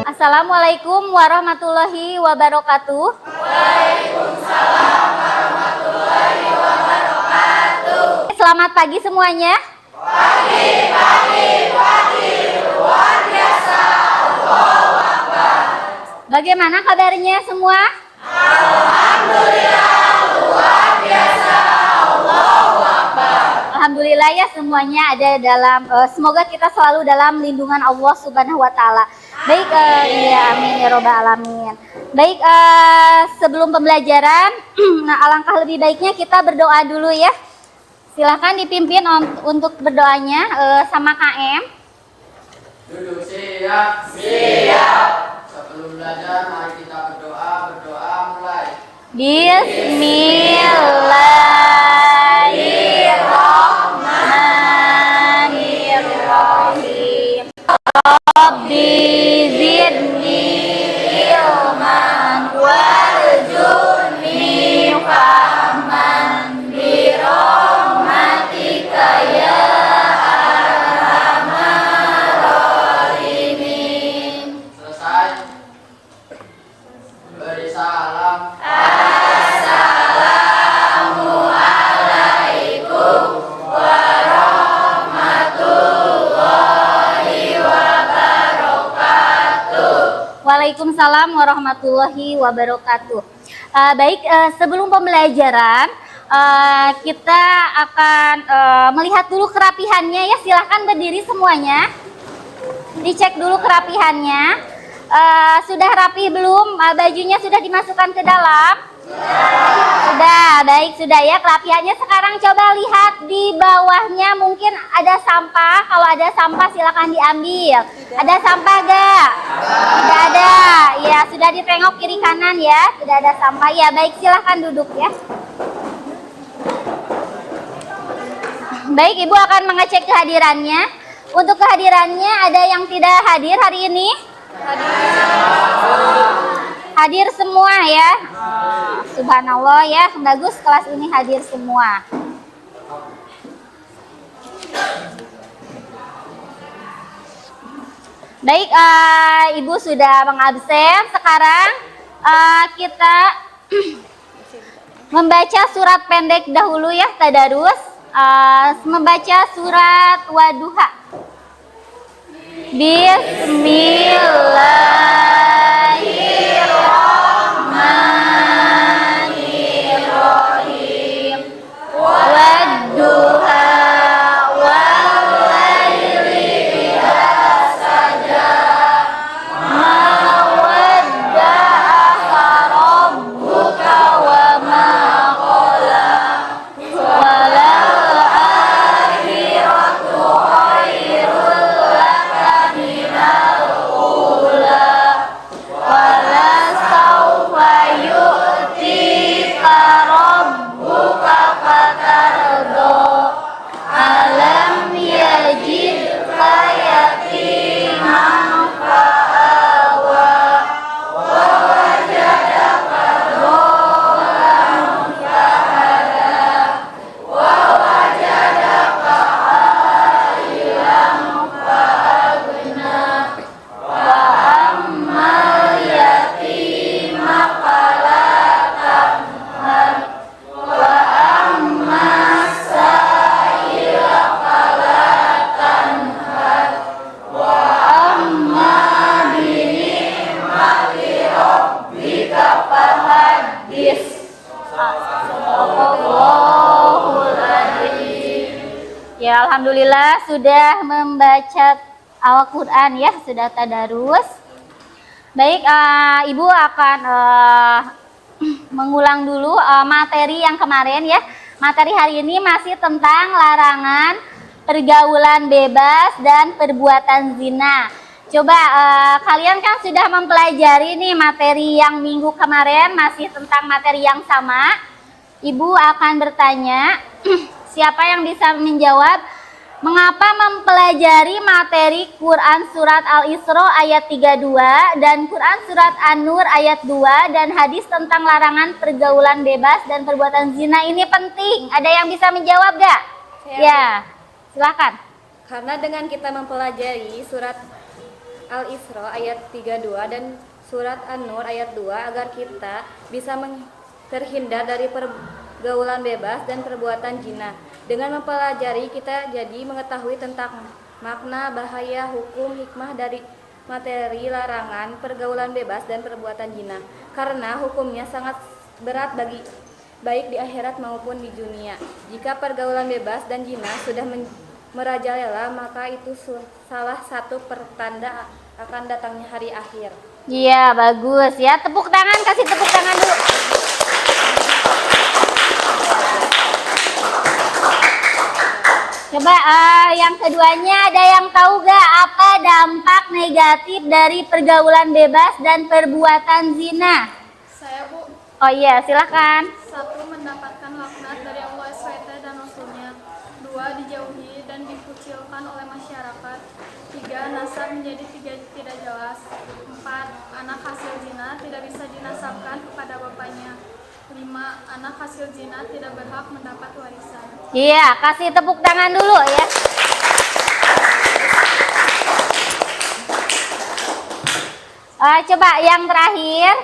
Assalamualaikum warahmatullahi wabarakatuh. Waalaikumsalam warahmatullahi wabarakatuh. Selamat pagi semuanya. Pagi, luar biasa. Allahu Akbar. Bagaimana kabarnya semua? Alhamdulillah, luar biasa. Allahu Akbar. Alhamdulillah ya, semuanya ada dalam semoga kita selalu dalam lindungan Allah Subhanahu wa taala. Baik, ya amin ya robbal alamin. Baik, sebelum pembelajaran, nah alangkah lebih baiknya kita berdoa dulu ya. Silahkan dipimpin untuk berdoanya sama KM. Duduk siap. Siap. Sebelum belajar, mari kita berdoa mulai. Bismillahirrahmanirrahim. Rabbi zidni ilman warzuqni fahman birahmatika ya arhamar rahimin. Selesai. Beri salam. Assalamualaikum warahmatullahi wabarakatuh. Waalaikumsalam warahmatullahi wabarakatuh. Baik, sebelum pembelajaran kita akan melihat dulu kerapihannya ya. Silahkan berdiri semuanya. Dicek dulu kerapihannya. Sudah rapi belum? Bajunya sudah dimasukkan ke dalam? Sudah, baik sudah ya kerapihannya. Sekarang coba lihat di bawahnya, mungkin ada sampah. Kalau ada sampah silakan diambil. Ada sampah gak? Tidak ada. Ya sudah ditengok kiri kanan ya. Tidak ada sampah ya. Baik silahkan duduk ya. Baik, Ibu akan mengecek kehadirannya. Untuk kehadirannya ada yang tidak hadir hari ini? Hadir semua ya. Subhanallah ya, bagus kelas ini hadir semua. Baik, Ibu sudah mengabsen. Sekarang kita membaca surat pendek dahulu ya, tadarus. Membaca surat Wadduha. Bismillahirrahmanirrahim. Wadduha wal laili idza saja. Ma wadda'aka rabbuka wa ma qala. Walal akhiratu khairul laka minal ula. Walasawfa yu'tika rabbuka fatardo. Alam yajidka yatiman fa'awa. Wa wajadaka dhallan fahada. Wa wajadaka ailan fa'agna. Wa ammal yatima fala tanhar. Wa ammas sa'ila fala tanhar. Wa amma binikmati rabbika fahaddis. Sadaqallahul adzim. Ya, alhamdulillah sudah membaca Al-Quran ya, sudah tadarus. Baik, Ibu akan mengulang dulu materi yang kemarin ya. Materi hari ini masih tentang larangan pergaulan bebas dan perbuatan zina. Coba kalian kan sudah mempelajari nih materi yang minggu kemarin, masih tentang materi yang sama. Ibu akan bertanya, siapa yang bisa menjawab? Mengapa mempelajari materi Quran Surat Al-Isra ayat 32 dan Quran Surat An-Nur ayat 2 dan hadis tentang larangan pergaulan bebas dan perbuatan zina ini penting? Ada yang bisa menjawab gak? Ya, silakan. Karena dengan kita mempelajari surat Al-Isra ayat 32 dan surat An-Nur ayat 2 agar kita bisa terhindar dari pergaulan bebas dan perbuatan zina. Dengan mempelajari kita jadi mengetahui tentang makna, bahaya, hukum, hikmah dari materi larangan pergaulan bebas dan perbuatan zina. Karena hukumnya sangat berat baik di akhirat maupun di dunia. Jika pergaulan bebas dan zina sudah merajalela, maka itu salah satu pertanda akan datangnya hari akhir. Iya, bagus ya. Tepuk tangan, kasih tepuk tangan dulu. Coba yang keduanya, ada yang tahu gak apa dampak negatif dari pergaulan bebas dan perbuatan zina? Saya, Bu. Oh iya, silakan. 1. Mendapatkan laknat dari Allah SWT dan Rasulnya. 2. Dijauhi dan dikucilkan oleh masyarakat. 3. Nasab menjadi tidak jelas. 4. Anak hasil zina tidak bisa dinasabkan kepada bapaknya. 5. Anak hasil zina tidak berhak mendapat warisan. Iya, kasih tepuk tangan dulu ya. Coba yang terakhir,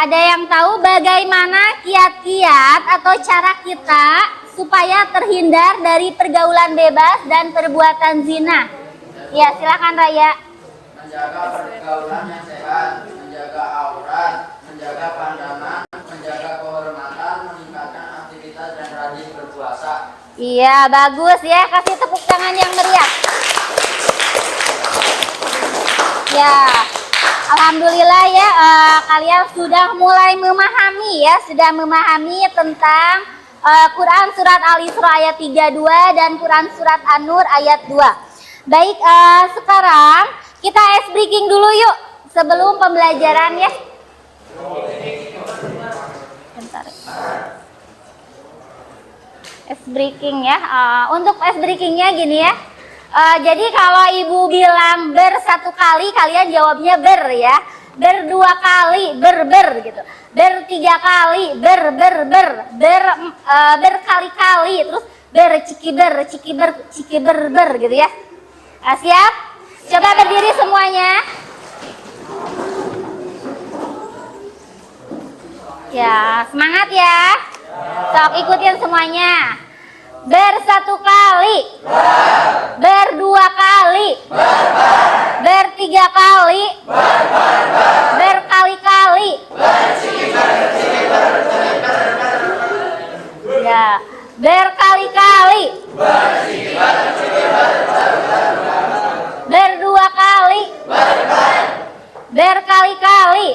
ada yang tahu bagaimana kiat-kiat atau cara kita supaya terhindar dari pergaulan bebas dan perbuatan zina? Ya, silakan Raya. Menjaga pergaulan yang sehat, menjaga aurat, menjaga pandangan, menjaga kehormatan, meningkatkan aktivitas dan rajin berpuasa. Iya, bagus ya. Kasih tepuk tangan yang meriah. Ya, alhamdulillah ya, kalian sudah mulai memahami ya, tentang Quran surat Al-Isra ayat 32 dan Quran surat An-Nur ayat 2. Baik, sekarang kita ice breaking dulu yuk sebelum pembelajaran ya. Bentar. Ice breaking ya. Untuk ice breakingnya gini ya. Jadi kalau ibu bilang ber 1 kali, kalian jawabnya ber ya. Ber 2 kali, ber gitu. Ber 3 kali, ber berkali-kali, terus ciki ber gitu ya. Siap? Coba berdiri semuanya. Ya, semangat ya. Sok ikutin semuanya. Ber 1 kali, ber 2 kali, ber 3 kali, berkali-kali. Ya, berkali-kali, ber 2 kali, berkali-kali.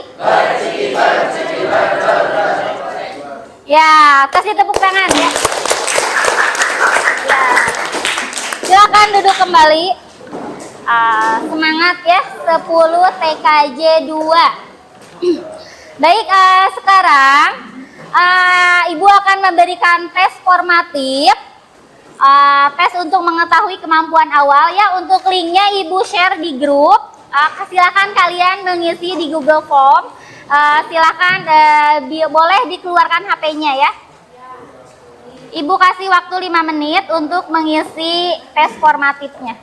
Ya, kasih tepuk tangan ya. Ya, silakan duduk kembali. Semangat ya, 10 TKJ 2. Baik, sekarang Ibu akan memberikan tes formatif, tes untuk mengetahui kemampuan awal ya. Untuk linknya Ibu share di grup. Silakan kalian mengisi di Google Form. Silakan boleh dikeluarkan HP-nya ya. Ibu kasih waktu 5 menit untuk mengisi tes formatifnya.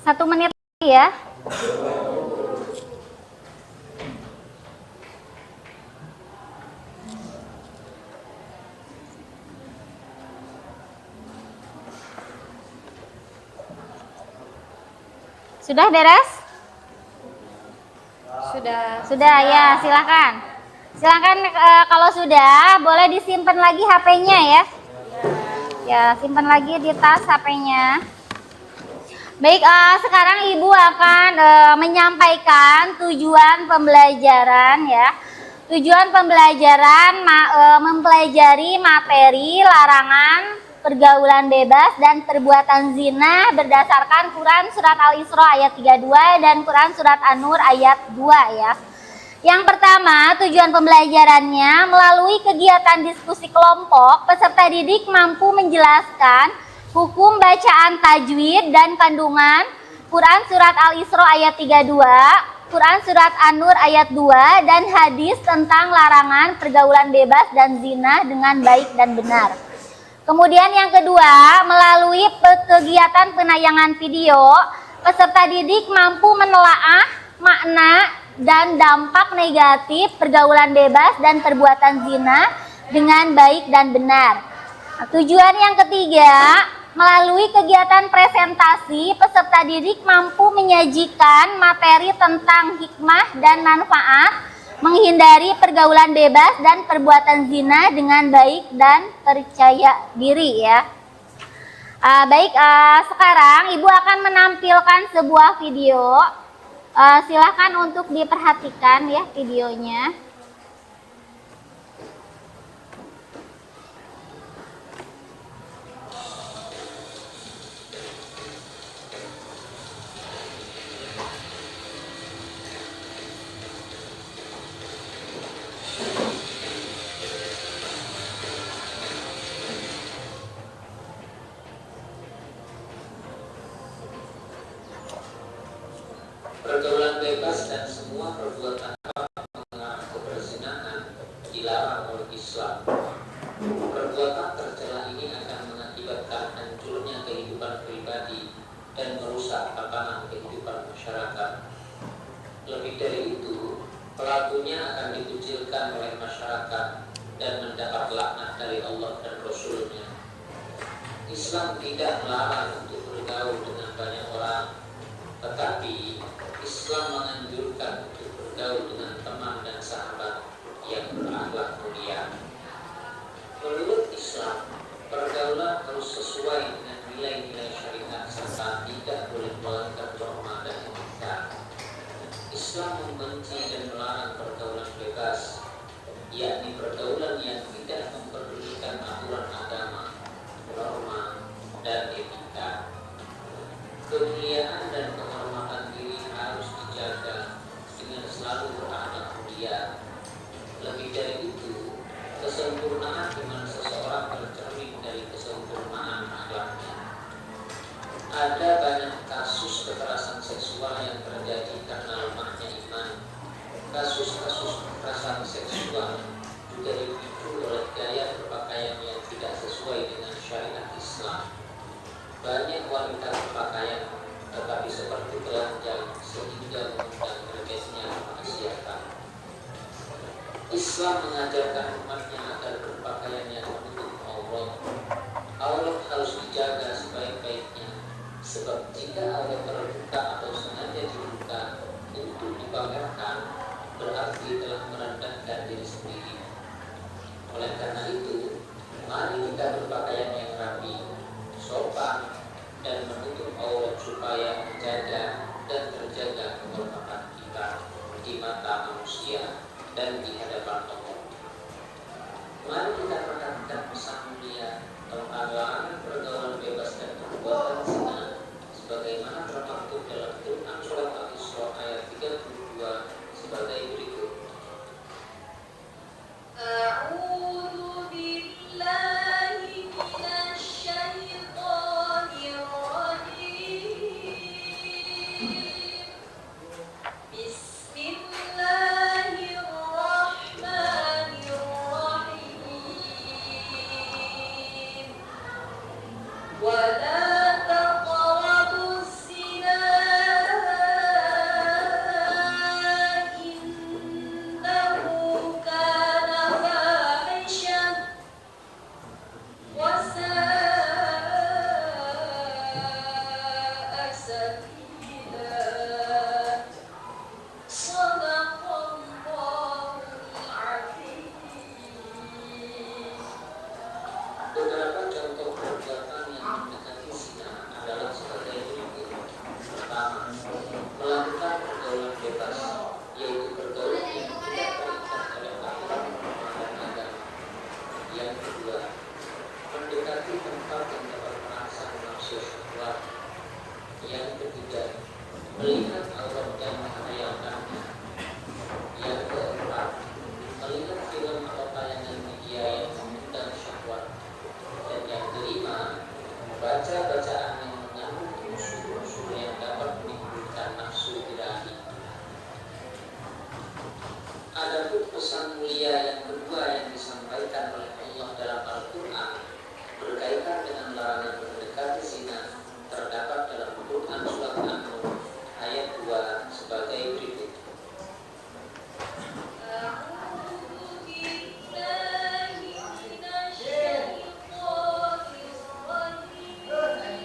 1 menit lagi ya. Sudah beres? Sudah ya, silakan. Silakan kalau sudah boleh disimpan lagi HP-nya ya. Ya, simpan lagi di tas HP-nya. Baik, sekarang Ibu akan menyampaikan tujuan pembelajaran ya. Tujuan pembelajaran mempelajari materi larangan pergaulan bebas dan perbuatan zina berdasarkan Quran Surat Al-Isra ayat 32 dan Quran Surat An-Nur ayat 2 ya. Yang pertama, tujuan pembelajarannya melalui kegiatan diskusi kelompok, peserta didik mampu menjelaskan hukum bacaan tajwid dan kandungan Quran Surat Al-Isra ayat 32, Quran Surat An-Nur ayat 2, dan hadis tentang larangan pergaulan bebas dan zina dengan baik dan benar. Kemudian yang kedua, melalui kegiatan penayangan video, peserta didik mampu menelaah makna dan dampak negatif pergaulan bebas dan perbuatan zina dengan baik dan benar. Tujuan yang ketiga, melalui kegiatan presentasi, peserta didik mampu menyajikan materi tentang hikmah dan manfaat menghindari pergaulan bebas dan perbuatan zina dengan baik dan percaya diri ya. Baik, sekarang Ibu akan menampilkan sebuah video. Silahkan untuk diperhatikan ya videonya. Pergaulan bebas dan semua perbuatan merusak tatanan kehidupan masyarakat. Lebih dari itu, pelakunya akan dikucilkan oleh masyarakat dan mendapat laknat dari Allah dan Rasul-Nya. Islam tidak melarang untuk bergaul dengan banyak orang, tetapi Islam menganjurkan untuk bergaul dengan teman dan sahabat yang berakhlak mulia. Menurut Islam, pergaulan harus sesuai dengan nilai-nilai syariat serta tidak boleh melanggar norma dan etika. Islam membenci dan melarang pergaulan bebas, yakni pergaulan yang tidak memperdulikan aturan agama, norma, dan etika. Kemuliaan dan kehormatan diri harus dijaga dengan selalu berakhlak mulia. Lebih dari itu, kesempurnaan iman seseorang tercermin dari kesempurnaan akhlaknya. Ada banyak kasus kekerasan seksual yang terjadi karena lemahnya iman. Kasus-kasus kekerasan seksual juga dipicu oleh gaya berpakaian yang tidak sesuai dengan syariat Islam. Banyak wanita berpakaian tetapi seperti telanjang sehingga mengundang terjadinya kemaksiatan. Islam mengajarkan umatnya agar berpakaian yang menutup aurat. Aurat harus dijaga sebaik-baiknya, sebab jika aurat terbuka atau sengaja dibuka untuk dipamerkan, berarti telah merendahkan diri sendiri. Oleh karena itu, mari kita berpakaian yang rapi, sopan, dan menutup aurat supaya menjaga dan terjaga kehormatan kita di mata manusia dan di hadapan Allah. Mari kita perhatikan pesan mulia tentang larangan pergaulan bebas dan perbuatan zina sebagaimana termaktub dalam Quran surat Al-Isra ayat 32 sebagai berikut. A'udzu billahi minasy syaithanir rajim. Bismillahirrahmanirrahim. Wala taqrabuz zina innahu kana fahishan wa sa'a sabila. Shadaqallahul azim. Beberapa contoh perbuatan yang mendekati zina adalah sebagai berikut. Pertama, melakukan pergaulan bebas, yaitu pergaulan yang tidak terikat oleh aturan norma dan agama. Yang kedua, mendekati tempat yang dapat merangsang nafsu syahwat. Yang ketiga, melihat aurat dan menghayalkannya. Yang keempat, melihat film atau tayangan media yang mengundang syahwat. Dan yang kelima, membaca bacaan yang mengandung unsur-unsur yang dapat menimbulkan nafsu birahi. Adapun pesan mulia yang kedua yang disampaikan oleh Allah dalam Al-Quran berkaitan dengan larangan mendekati zina terdapat dalam Quran surat An-Nur ayat 2 sebagai berikut. A'udzu billahi minasy syaithanir rajim.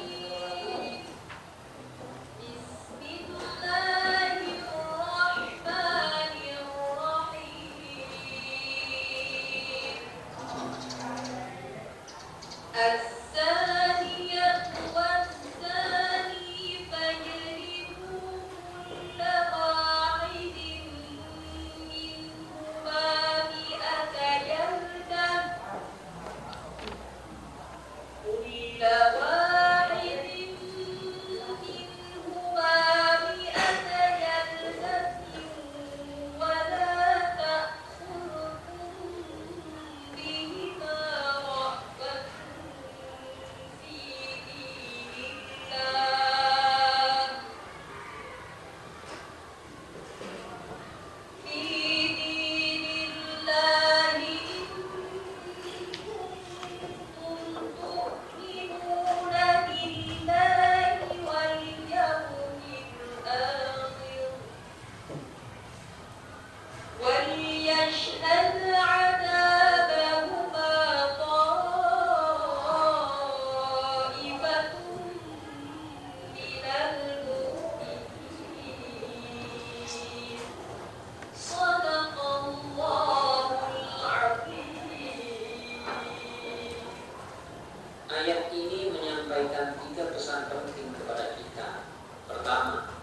menyampaikan 3 pesan penting kepada kita. Pertama,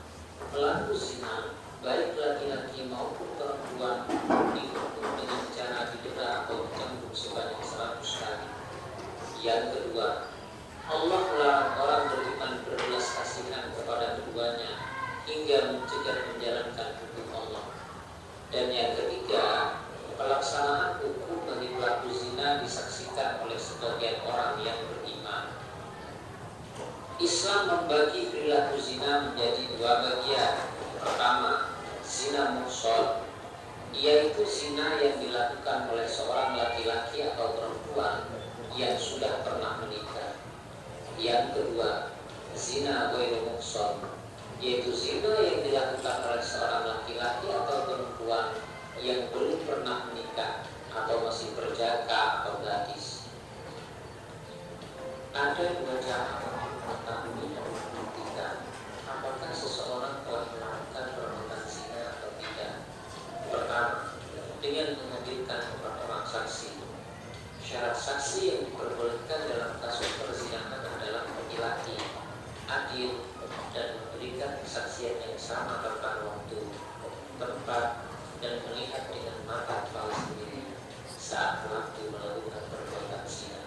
pelaku zina, baik laki-laki maupun perempuan, dihukum dengan cara didera atau dicambuk sebanyak 100 kali. Yang kedua, Allah melarang orang beriman berbelas kasihan kepada keduanya hingga mencegah menjalankan hukum Allah. Dan yang ketiga, pelaksanaan hukum bagi pelaku zina disaksikan oleh sebagian orang yang beriman. Islam membagi perilaku zina menjadi 2 bagian. Pertama, zina muhsan, yaitu zina yang dilakukan oleh seorang laki-laki atau perempuan yang sudah pernah menikah. Yang kedua, zina ghairu muhsan, yaitu zina yang dilakukan oleh seorang laki-laki atau perempuan yang belum pernah menikah atau masih berjaka atau gadis. Ada 2 cara mengetahui dan membuktikan apakah seseorang telah melakukan perbuatan zina atau tidak. Pertama, dengan menghadirkan 4 orang saksi. Syarat saksi yang diperbolehkan dalam kasus perzinahan adalah laki-laki, adil, dan memberikan kesaksian yang sama tentang waktu, tempat, dan melihat dengan mata kepala sendiri saat pelaku melakukan perbuatan zina.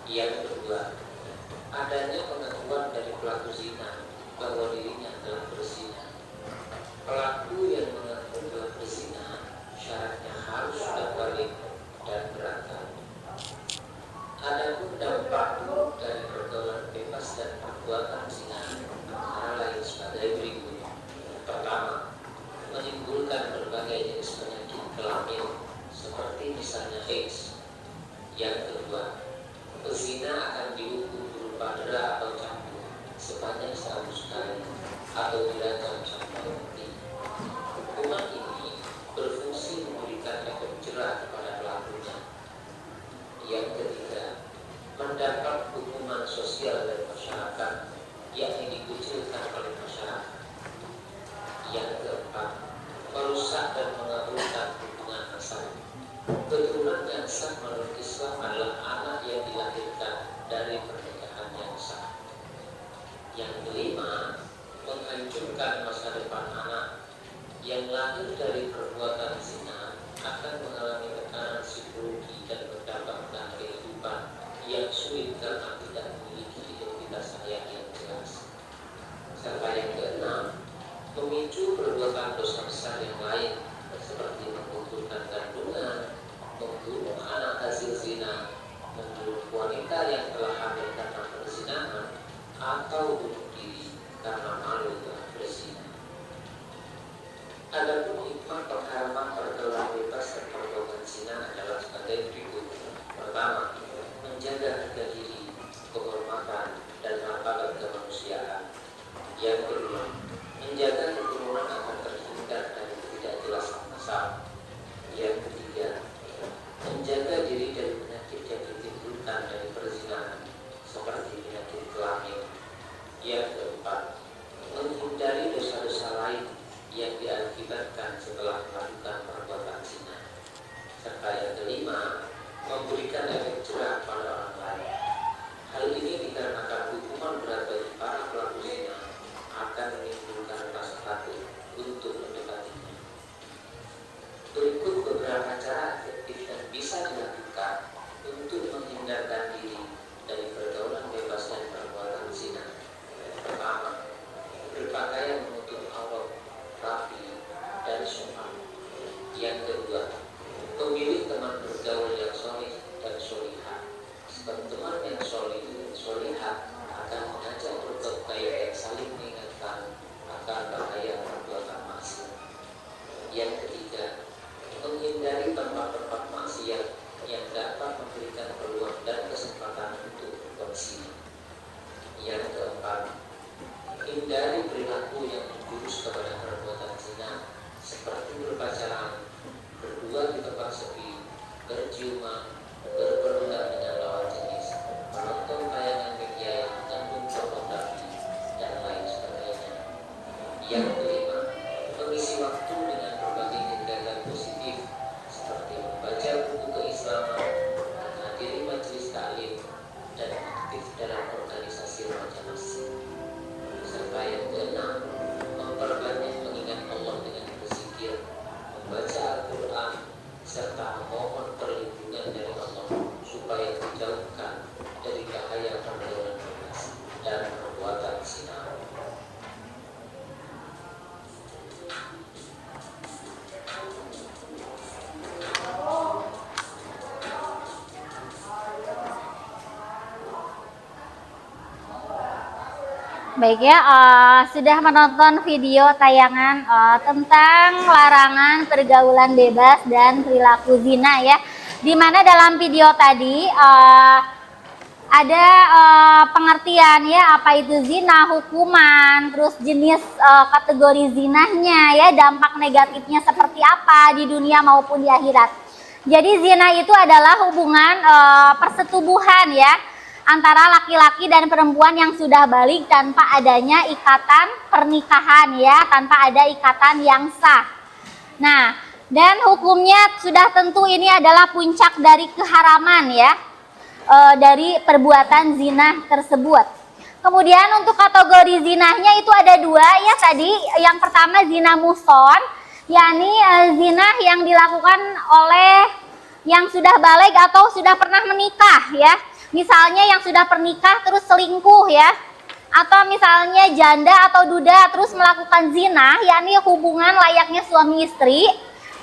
Yang kedua, adanya pengakuan dari pelaku zina bahwa dirinya telah berzina. Pelaku yang mengaku telah berzina syaratnya harus sudah balik dan berakal. Adapun dampak buruk dari pergaulan bebas dan perbuatan zina antara lain sebagai berikut. Pertama, menimbulkan berbagai jenis penyakit kelamin seperti misalnya AIDS. Yang kedua, pezina akan dihukum berupa dera atau cambuk sebanyak 100 kali atau dirajam sampai mati. Hukuman ini berfungsi memberikan efek jerah kepada pelakunya. Yang ketiga, mendapat hukuman sosial dari masyarakat, yakni dikucilkan oleh masyarakat. Yang keempat, merusak dan mengabulkan hubungan nasab. Keturunan yang sah menurut Islam adalah anak yang dilahirkan dari pernikahan yang sah. Yang kelima, menghancurkan masa depan anak yang lahir dari perbuatan zina akan mengalami tekanan psikologi dan mendapatkan kehidupan yang sulit karena tidak memiliki identitas ayah yang jelas. Serta yang keenam, memicu perbuatan dosa besar yang lain seperti mengumpulkan kandungan, membunuh anak hasil zina, membunuh wanita yang telah hamil karena perzinahan, atau bunuh diri karena malu telah berzina. Adapun hikmah pengharaman pergaulan bebas dan perbuatan zina adalah sebagai berikut. Pertama, menjaga harga diri, kehormatan, dan martabat kemanusiaan. Yang kedua, menjaga keturunan akan terhindar dari tidak jelas nasab. Yang ketiga, menjaga diri dari penyakit yang ditimbulkan dari perzinahan seperti penyakit kelamin. Yang keempat, menghindari dosa-dosa lain yang diakibatkan setelah melakukan perbuatan zina. Serta yang kelima, memberikan efek jerah pada orang lain. Hal ini dikarenakan hukuman berat bagi para pelaku zina akan menimbulkan rasa takut untuk mendekatinya. Berikut beberapa cara efektif yang bisa dilakukan untuk menghindarkan diri dari pergaulan bebas dan perbuatan zina. Pertama, berpakaian menutup aurat rapi dan sopan. Yang kedua, memilih teman bergaul yang soleh dan solihah. Sebab teman yang soleh dan solihah akan mengajak berbuat baik dan saling mengingatkan akan bahaya perbuatan maksiat. Yang ketiga, menghindari tempat-tempat maksiat yang dapat memberikan peluang dan kesempatan untuk berbuat zina. Yang keempat, hindari perilaku yang menjurus kepada perbuatan zina seperti berpacaran, berdua di tempat sepi, berciuman, berperbuatan dengan lawan jenis, menonton tayangan media yang mengandung pornografi, dan lain sebagainya. Yang kelima, mengisi waktu dengan berbagai kegiatan positif seperti membaca buku keislaman, menghadiri majelis taklim, dan aktif dalam organisasi Baik ya, sudah menonton video tayangan tentang larangan pergaulan bebas dan perilaku zina ya. Dimana dalam video tadi ada pengertian ya apa itu zina, hukuman, terus jenis kategori zinahnya ya, dampak negatifnya seperti apa di dunia maupun di akhirat. Jadi zina itu adalah hubungan persetubuhan ya antara laki-laki dan perempuan yang sudah balik tanpa adanya ikatan pernikahan ya, tanpa ada ikatan yang sah. Nah, dan hukumnya sudah tentu ini adalah puncak dari keharaman ya, dari perbuatan zina tersebut. Kemudian untuk kategori zinahnya itu ada dua ya tadi. Yang pertama zina muhson, yakni zina yang dilakukan oleh yang sudah balik atau sudah pernah menikah ya. Misalnya yang sudah pernikah terus selingkuh ya, atau misalnya janda atau duda terus melakukan zina, yakni hubungan layaknya suami istri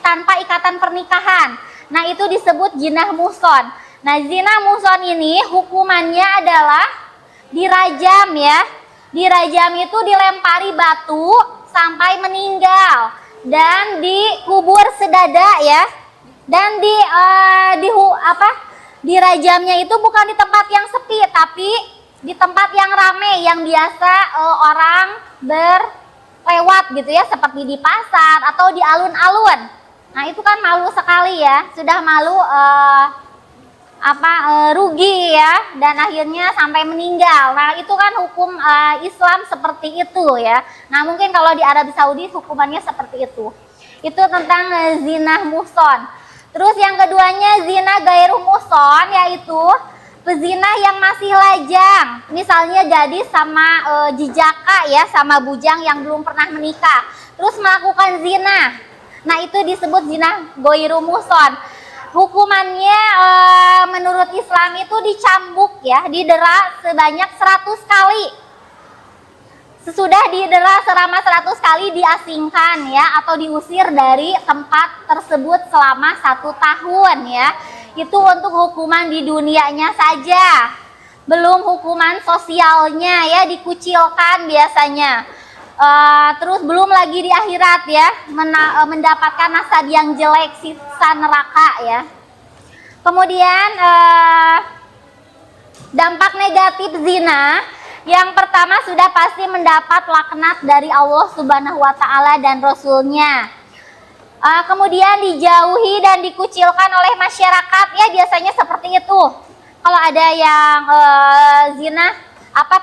tanpa ikatan pernikahan. Nah itu disebut zina muhson. Nah zina muhson ini hukumannya adalah dirajam ya. Dirajam itu dilempari batu sampai meninggal dan dikubur sedada ya. Dan dirajamnya itu bukan di tempat yang sepi, tapi di tempat yang ramai, yang biasa orang berlewat gitu ya, seperti di pasar atau di alun-alun. Nah itu kan malu sekali ya, sudah malu rugi ya, dan akhirnya sampai meninggal. Nah itu kan hukum Islam seperti itu ya. Nah mungkin kalau di Arab Saudi hukumannya seperti itu. Itu tentang zina muhson. Terus yang keduanya zina gairu muhson, yaitu pezina yang masih lajang. Misalnya gadis sama jijaka ya, sama bujang yang belum pernah menikah, terus melakukan zina. Nah itu disebut zina gairu muhson. Hukumannya menurut Islam itu dicambuk ya, didera sebanyak 100 kali. Sesudah didera selama 100 kali diasingkan ya, atau diusir dari tempat tersebut selama 1 tahun ya. Itu untuk hukuman di dunianya saja, belum hukuman sosialnya ya, dikucilkan biasanya. Terus belum lagi di akhirat ya, mendapatkan nasab yang jelek, siksa neraka ya. Kemudian dampak negatif zina, yang pertama sudah pasti mendapat laknat dari Allah Subhanahu wa Ta'ala dan Rasul-Nya. Kemudian dijauhi dan dikucilkan oleh masyarakat ya, biasanya seperti itu. Kalau ada yang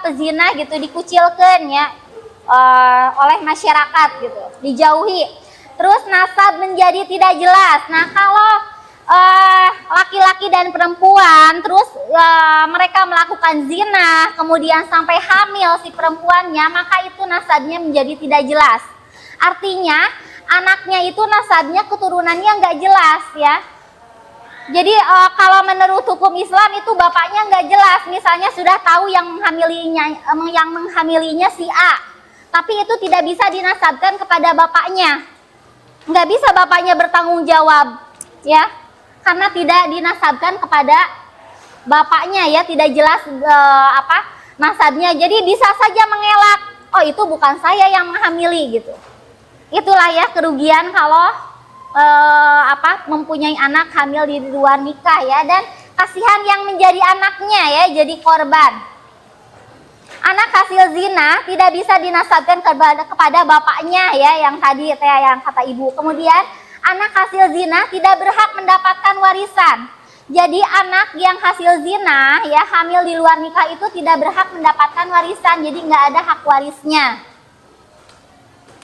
pezina gitu, dikucilkan ya oleh masyarakat gitu, dijauhi. Terus nasab menjadi tidak jelas. Nah kalau laki-laki dan perempuan terus mereka melakukan zina, kemudian sampai hamil si perempuannya, maka itu nasabnya menjadi tidak jelas. Artinya anaknya itu nasabnya, keturunannya nggak jelas ya. Jadi kalau menurut hukum Islam itu bapaknya nggak jelas. Misalnya sudah tahu yang menghamilinya si A, tapi itu tidak bisa dinasabkan kepada bapaknya. Nggak bisa bapaknya bertanggung jawab ya, karena tidak dinasabkan kepada bapaknya ya, tidak jelas nasabnya. Jadi bisa saja mengelak, oh itu bukan saya yang menghamili gitu. Itulah ya kerugian kalau mempunyai anak hamil di luar nikah ya, dan kasihan yang menjadi anaknya ya, jadi korban. Anak hasil zina tidak bisa dinasabkan kepada bapaknya ya, yang tadi yang kata ibu. Kemudian anak hasil zina tidak berhak mendapatkan warisan. Jadi anak yang hasil zina ya, hamil di luar nikah itu tidak berhak mendapatkan warisan, jadi nggak ada hak warisnya.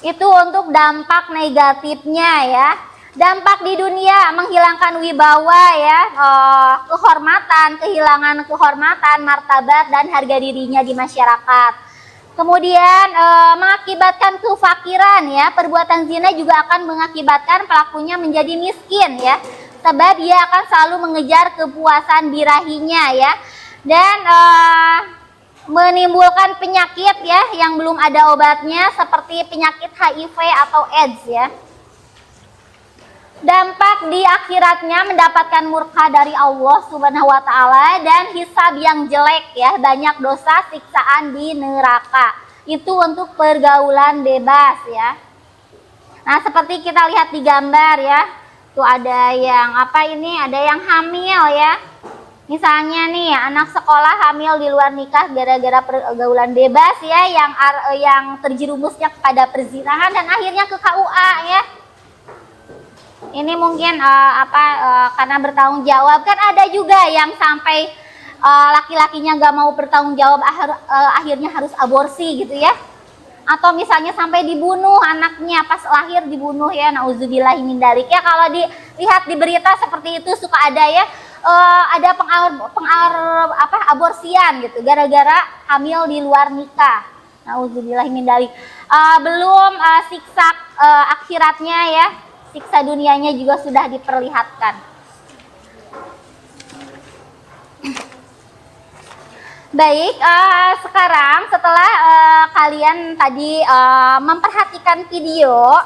Itu untuk dampak negatifnya ya. Dampak di dunia, menghilangkan wibawa ya, kehormatan, kehilangan kehormatan, martabat dan harga dirinya di masyarakat. Kemudian mengakibatkan kefakiran ya. Perbuatan zina juga akan mengakibatkan pelakunya menjadi miskin ya, sebab dia akan selalu mengejar kepuasan birahinya ya, dan menimbulkan penyakit ya yang belum ada obatnya, seperti penyakit HIV atau AIDS ya. Dampak di akhiratnya mendapatkan murka dari Allah Subhanahu wa Ta'ala dan hisab yang jelek ya, banyak dosa, siksaan di neraka. itu untuk pergaulan bebas ya. Nah, seperti kita lihat di gambar ya. Tuh ada yang apa ini? Ada yang hamil ya. Misalnya nih, anak sekolah hamil di luar nikah gara-gara pergaulan bebas ya, yang terjerumusnya kepada perzinahan dan akhirnya ke KUA ya. Ini mungkin karena bertanggung jawab, kan ada juga yang sampai laki-lakinya nggak mau bertanggung jawab, akhirnya harus aborsi gitu ya. Atau misalnya sampai dibunuh anaknya pas lahir, dibunuh ya, nauzubillahi min dzalik ya. Kalau dilihat di berita seperti itu suka ada ya, ada aborsian gitu gara-gara hamil di luar nikah. Nauzubillahi min dzalik. Belum siksa akhiratnya ya, siksa dunianya juga sudah diperlihatkan. Baik, sekarang setelah kalian tadi memperhatikan video,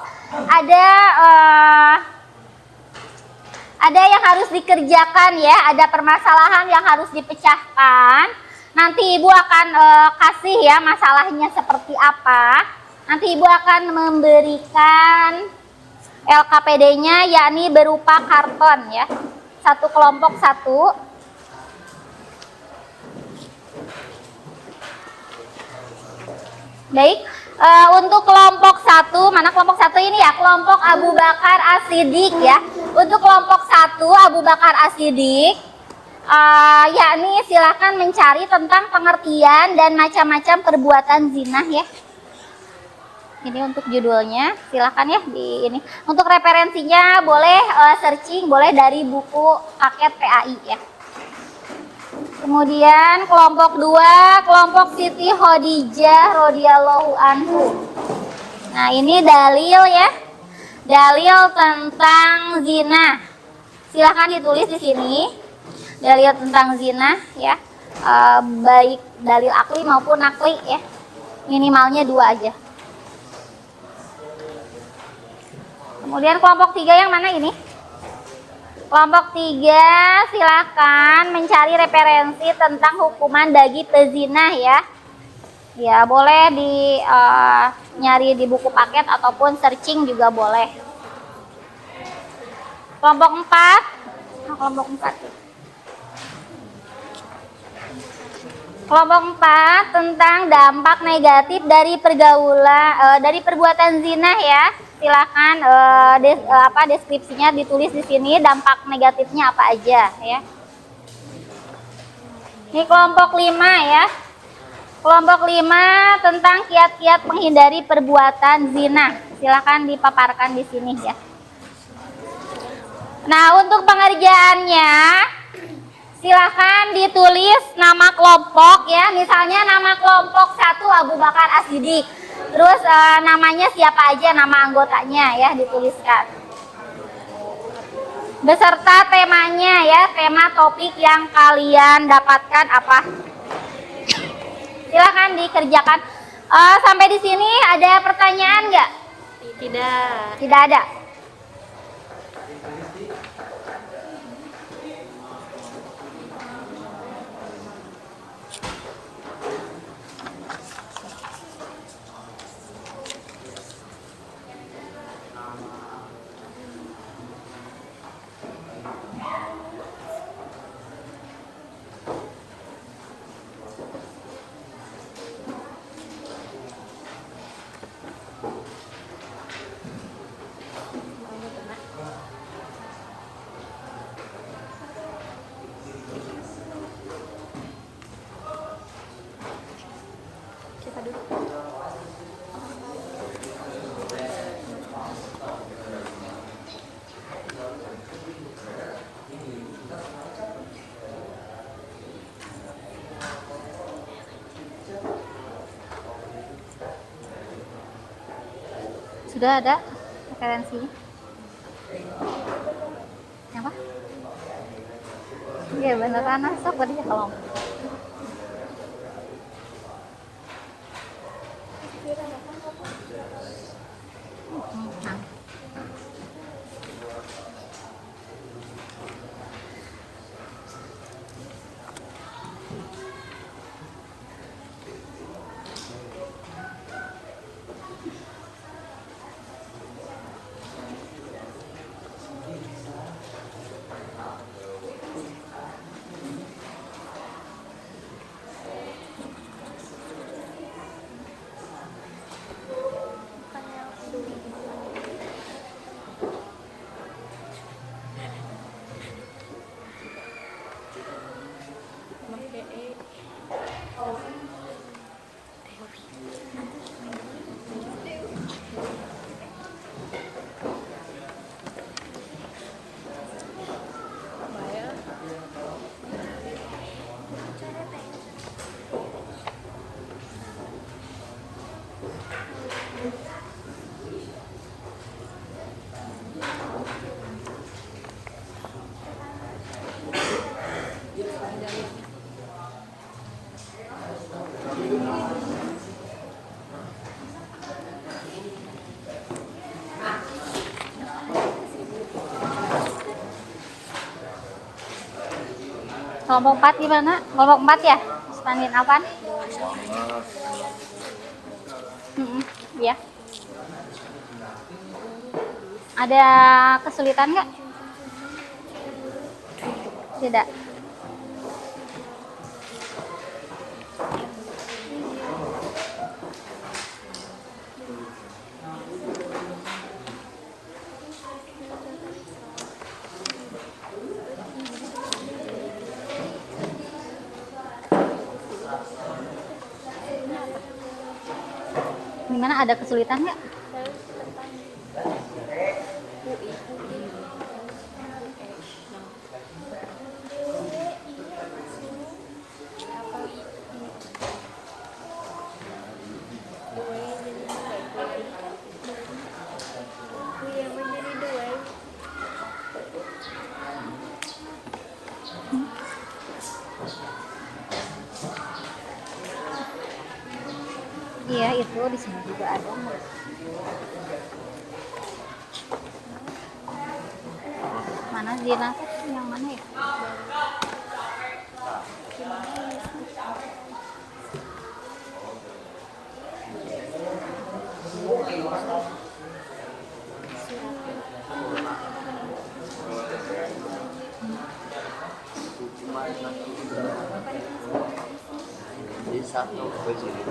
ada yang harus dikerjakan ya, ada permasalahan yang harus dipecahkan. Nanti Ibu akan kasih ya masalahnya seperti apa. Nanti Ibu akan memberikan LKPD-nya, yakni berupa karton ya. Satu kelompok satu. Baik, untuk kelompok satu, mana kelompok satu ini ya? Kelompok Abu Bakar As-Siddiq ya. Untuk kelompok satu Abu Bakar As-Siddiq, yakni silakan mencari tentang pengertian dan macam-macam perbuatan zina ya. Ini untuk judulnya, silakan ya di ini. Untuk referensinya boleh searching, boleh dari buku paket PAI ya. Kemudian kelompok 2, kelompok Siti Khadijah radhiyallahu anhu. Nah, ini dalil ya. Dalil tentang zina. Silahkan ditulis di sini. Dalil tentang zina ya. Baik dalil akli maupun nakli ya. Minimalnya 2 aja. Kemudian kelompok 3 yang mana ini? Kelompok 3 silakan mencari referensi tentang hukuman bagi pezina ya. Ya, boleh nyari di buku paket ataupun searching juga boleh. Kelompok 4. Kelompok 4. Kelompok 4 tentang dampak negatif dari dari perbuatan zina ya. Silakan deskripsinya ditulis di sini, dampak negatifnya apa aja ya. Ini kelompok 5 ya. Kelompok 5 tentang kiat-kiat menghindari perbuatan zina. Silakan dipaparkan di sini ya. Nah, untuk pengerjaannya silakan ditulis nama kelompok ya. Misalnya nama kelompok 1 Abu Bakar As-Siddiq. Terus namanya siapa aja, nama anggotanya ya dituliskan. Beserta temanya ya, tema topik yang kalian dapatkan apa. Silakan dikerjakan. Sampai di sini ada pertanyaan nggak? Tidak. Tidak ada. Sudah ada referensinya? Apa? Iya beneran sok tadi ya kalau. Kelompok 4 gimana? Kelompok 4 ya? Standin Afan? Ya. Ada kesulitan nggak? Tidak. Gimana, ada kesulitan nggak? Iya, itu di sini juga ada. Mana Zina? Yang mana ya? Di satu begini.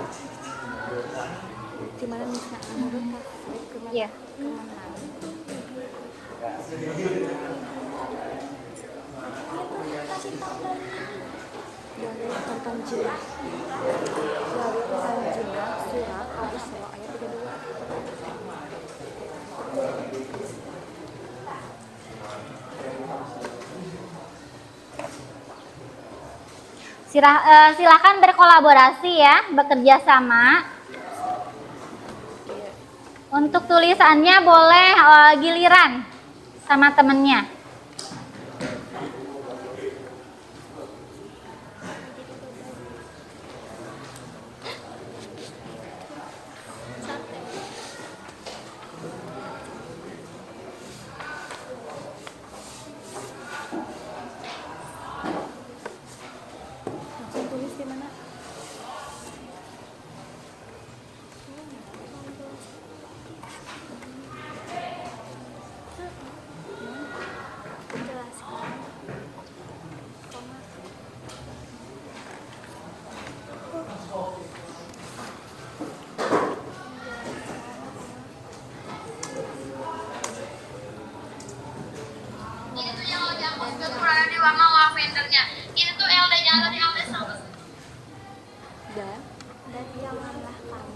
Gimana Nisa? Menurut Iya. tentang jinak surat Al-Isra ayat 32. Silakan berkolaborasi ya, bekerja sama. Untuk tulisannya boleh giliran sama temennya. Langsung tulis di mana? Dan janganlah kamu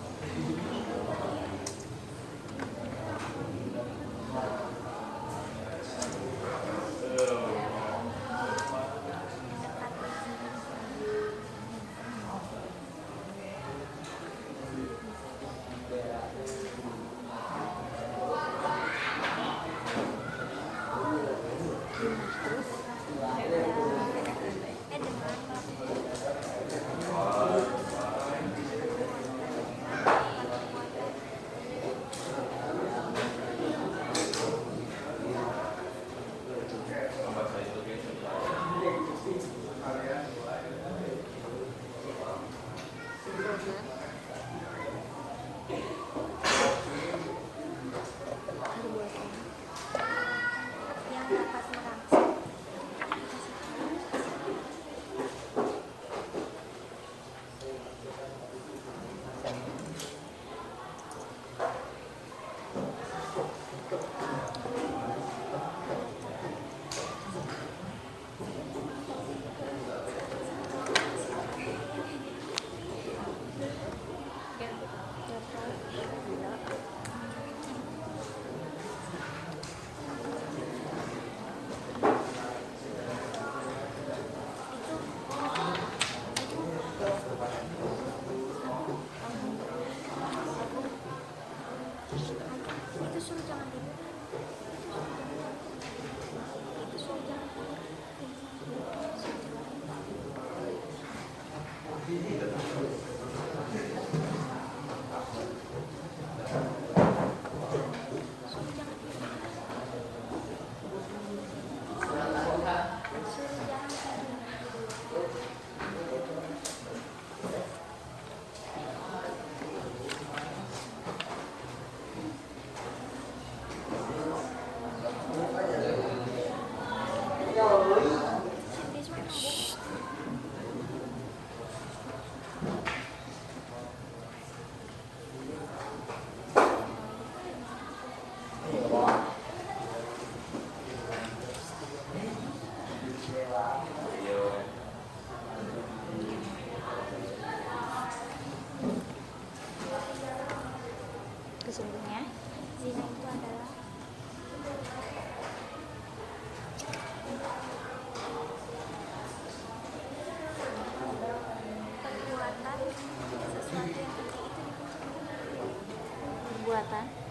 yang dapat merangsang silakan.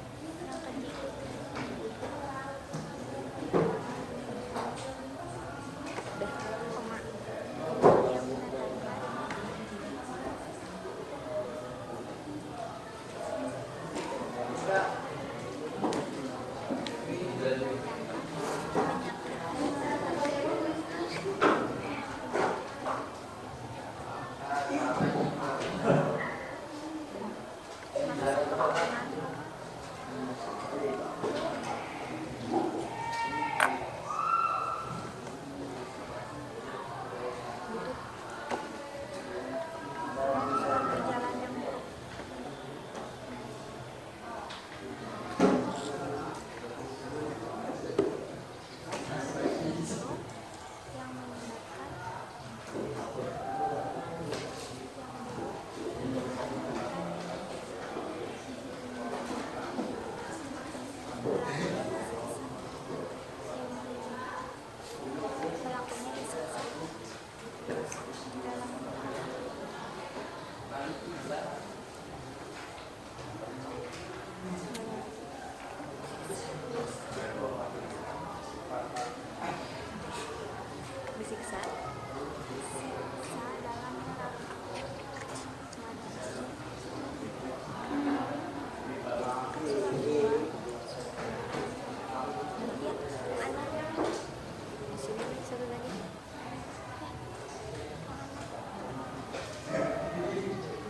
Disiksa satu lagi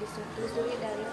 disusuli dari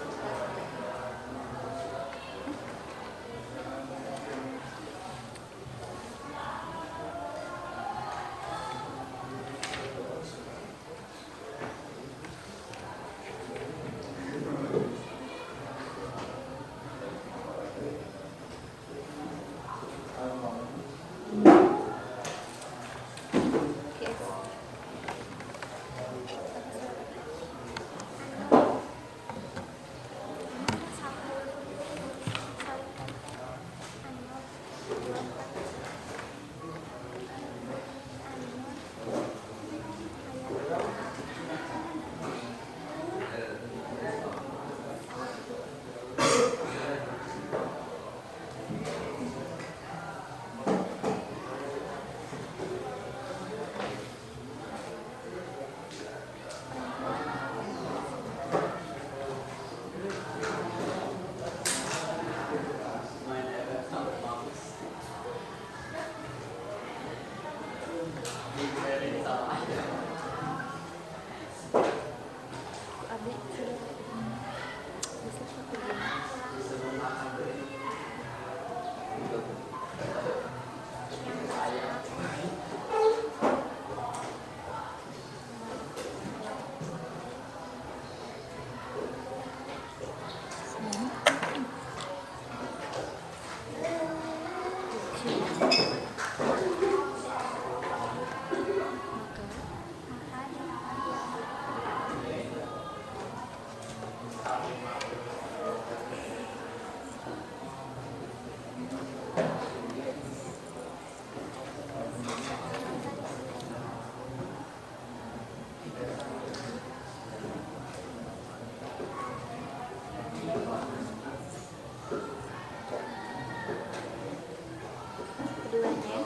keduanya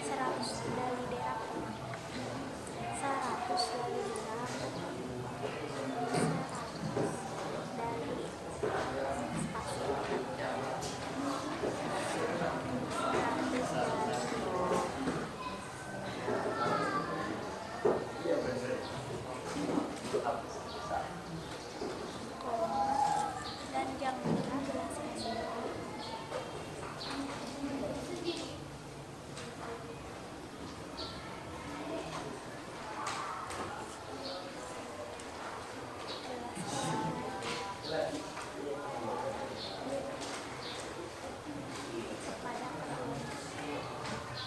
100 dari derap 100 dari derap 100 dari spasi 100 dari dan jangan jelaskan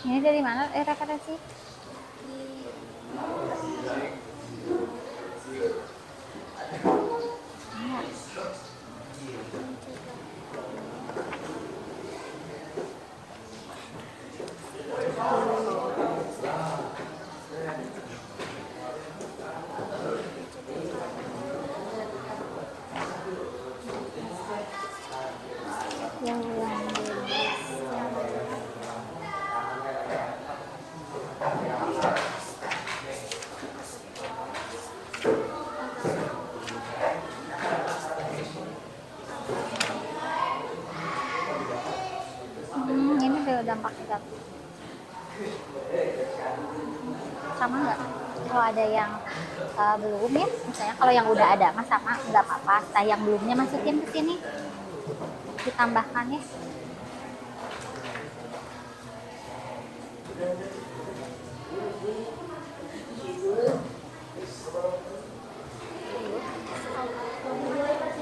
Ini dari mana referensi? sama nggak? Kalau ada yang belum ya, misalnya kalau yang udah ada mah sama nggak apa-apa. Nah yang belumnya masukin ke sini, ditambahkan ya.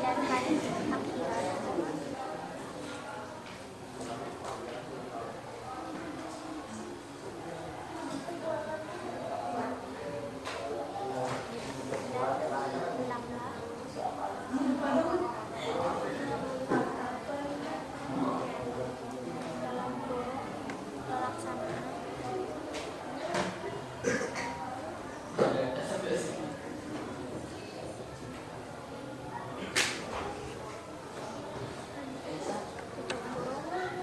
dan hadis akhirat. Ulanglah dalam kurung pelaksanaan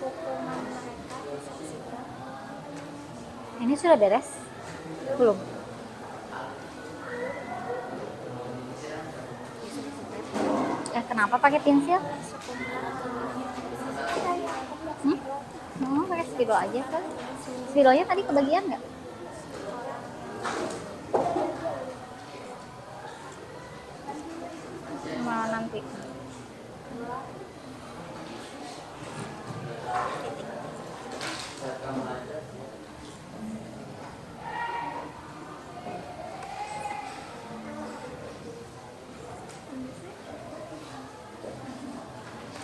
hukuman mereka disaksikan. Ini sudah beres? Belum? Kenapa pakai pensil? Pakai spidol aja kan? Spidolnya tadi kebagian nggak? Mau nanti.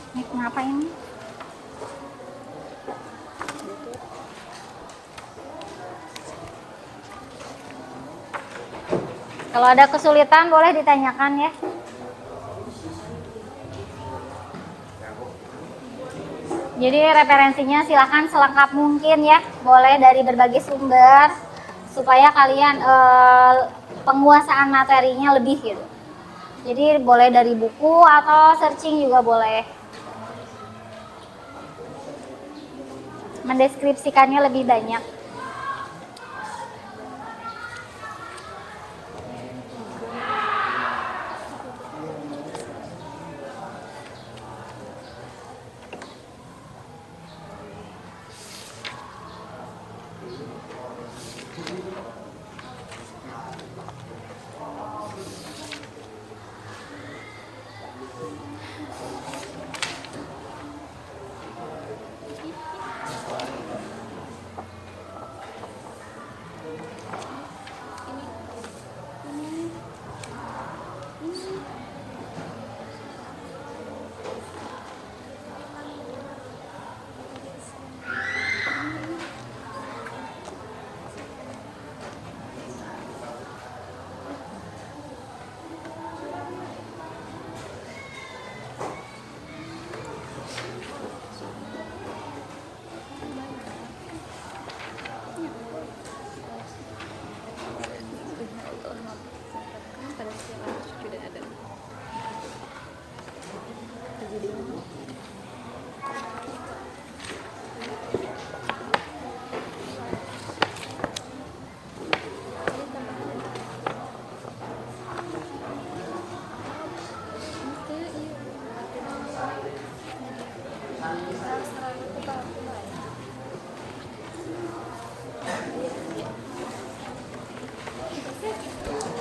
Ini kenapa ini? Kalau ada kesulitan boleh ditanyakan ya. Jadi referensinya silahkan selengkap mungkin ya. Boleh dari berbagai sumber supaya kalian penguasaan materinya lebih gitu. Jadi boleh dari buku atau searching juga boleh. Mendeskripsikannya lebih banyak.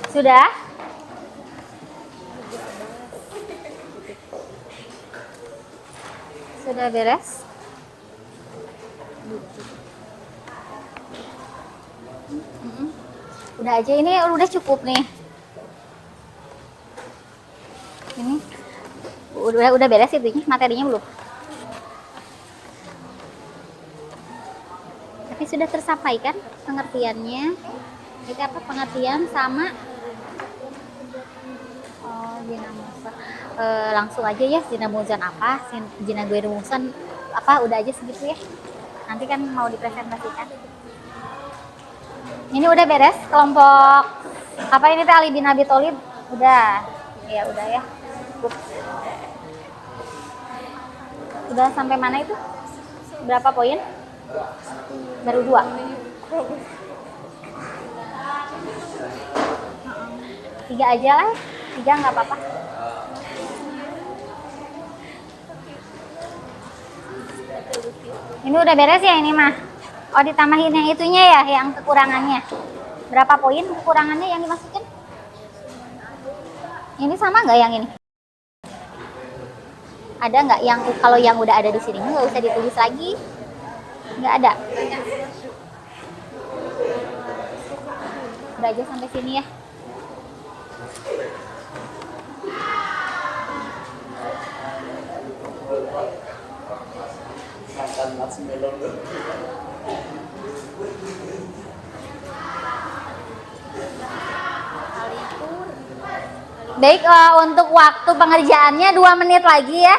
Sudah? Sudah beres? Udah aja, ini udah cukup nih. Ini udah beres itu materinya belum? Tapi sudah tersampaikan pengertiannya. Itu apa pengertian sama zina musan. Langsung aja ya, zina musan apa, zina gue rumusan apa, udah aja segitu ya. Nanti kan mau dipresentasikan. Ini udah beres kelompok apa ini teh Ali bin Abi Thalib udah ya. Cukup. Udah sampai mana itu? Berapa poin? Baru 2. 3 aja lah, 3 nggak apa-apa. Ini udah beres ya ini mah. Oh ditambahin yang itunya ya, yang kekurangannya. Berapa poin kekurangannya yang dimasukin? Ini sama nggak yang ini? Ada nggak yang kalau yang udah ada di sini nggak usah ditulis lagi? Nggak ada. Udah aja sampai sini ya. Makan marshmallow dulu. Baik, untuk waktu pengerjaannya 2 menit lagi ya.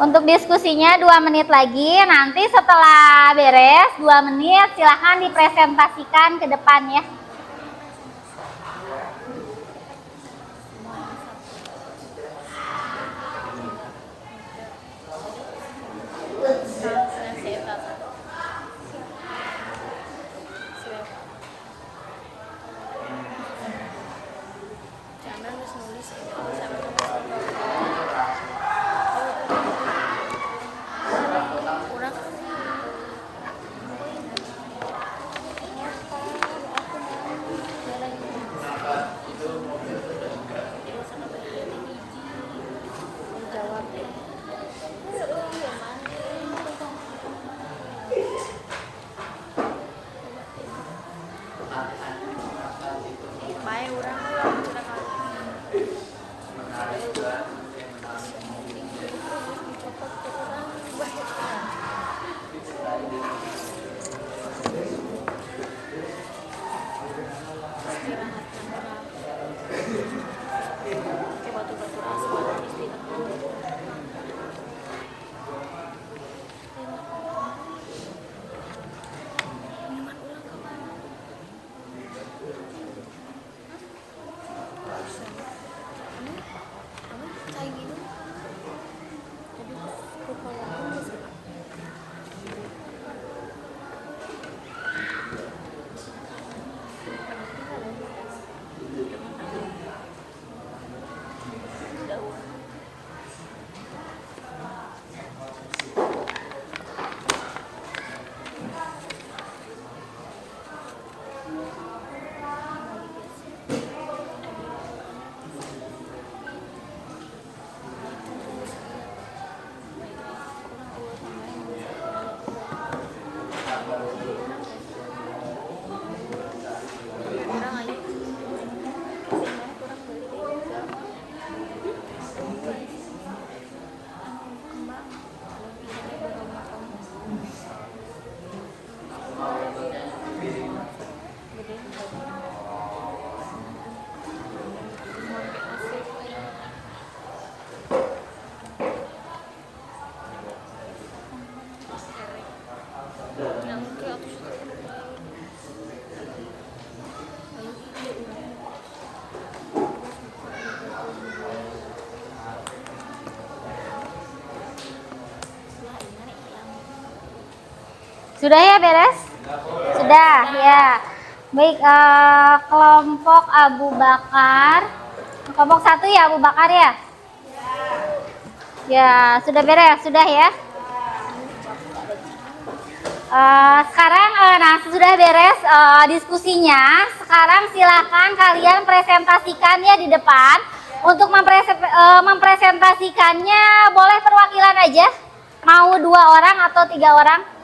Untuk diskusinya 2 menit lagi. Nanti setelah beres 2 menit silahkan dipresentasikan ke depan ya. Sudah ya beres? Sudah ya. Baik, kelompok Abu Bakar. Kelompok 1 ya Abu Bakar ya? Ya, sudah beres, sudah ya. Sekarang nah sudah beres diskusinya. Sekarang silakan kalian presentasikan ya di depan. Untuk mempresentasikannya boleh perwakilan aja. Mau 2 orang atau 3 orang?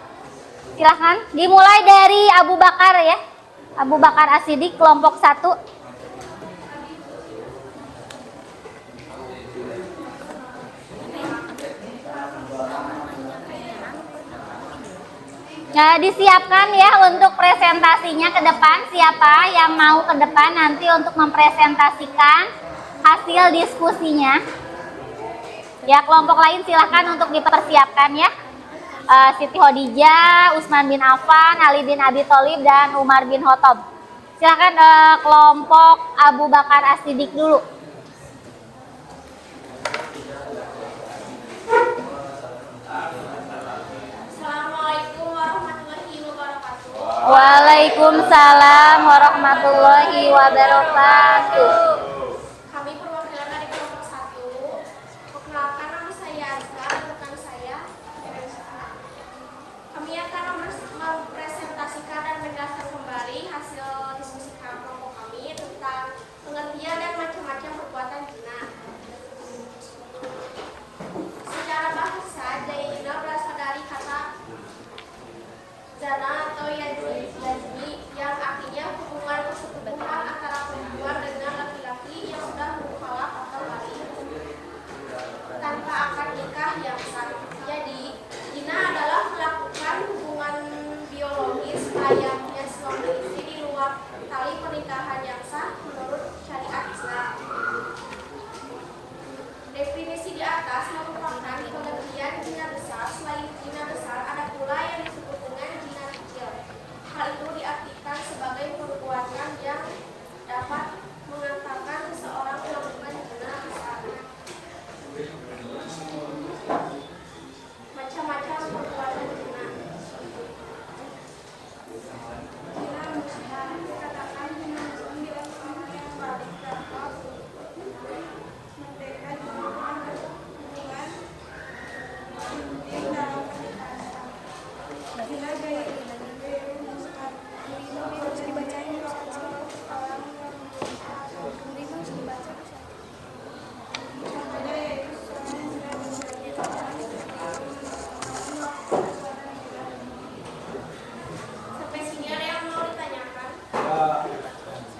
Silahkan. Dimulai dari Abu Bakar ya. Abu Bakar As-Siddiq kelompok 1. Nah, disiapkan ya untuk presentasinya ke depan. Siapa yang mau ke depan nanti untuk mempresentasikan hasil diskusinya. Ya, kelompok lain silahkan untuk dipersiapkan ya. Siti Khadijah, Utsman bin Affan, Ali bin Abi Thalib, dan Umar bin Khattab. Silahkan kelompok Abu Bakar As-Siddiq dulu. Assalamualaikum warahmatullahi wabarakatuh. Waalaikumsalam warahmatullahi wabarakatuh. Kami perwakilan dari kelompok 1. Perkenalkan, nama saya Azhar dan rekan saya. Kami akan mempresentasikan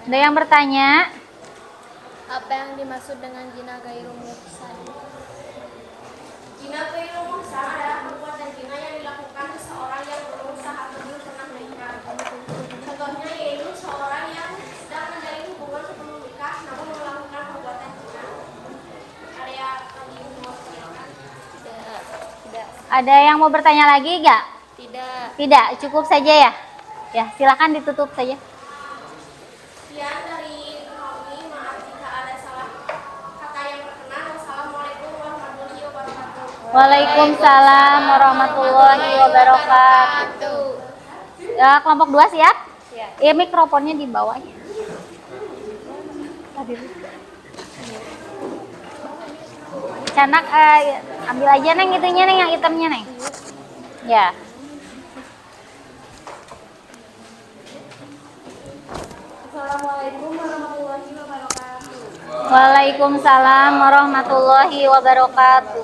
Ada yang bertanya? Apa yang dimaksud dengan zina ghairu muhsan? Zina ghairu muhsan adalah perbuatan zina yang dilakukan seseorang yang belum sah atau belum pernah menikah. Contohnya yaitu seorang yang sedang menjalin hubungan sebelum nikah namun melakukan perbuatan zina. Ada yang lagi mau tanyakan? Tidak. Ada yang mau bertanya lagi nggak? Tidak. Tidak, cukup saja ya. Ya, silakan ditutup saja. Sekian dari kami, maaf jika ada salah kata yang berkenan. Wassalamualaikum warahmatullahi wabarakatuh. Waalaikumsalam warahmatullahi wabarakatuh. Ya, kelompok 2 siap? Ya. Ya, mikrofonnya di bawahnya. Canak, ambil aja Neng itunya Neng, yang hitamnya Neng. Ya. Assalamualaikum warahmatullahi wabarakatuh. Waalaikumsalam warahmatullahi wabarakatuh.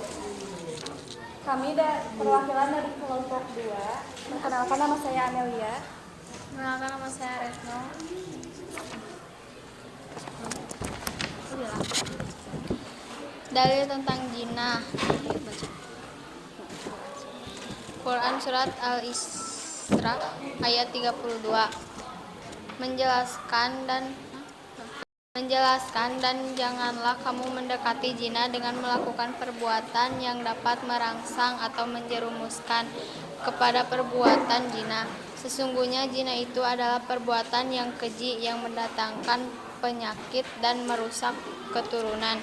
Kami perwakilan dari kelompok 2. Perkenalkan, nama saya Amelia. Perkenalkan, nama saya Retno. Dalil tentang zina. Quran surat Al-Isra ayat 32 menjelaskan dan janganlah kamu mendekati zina dengan melakukan perbuatan yang dapat merangsang atau menjerumuskan kepada perbuatan zina. Sesungguhnya zina itu adalah perbuatan yang keji yang mendatangkan penyakit dan merusak keturunan,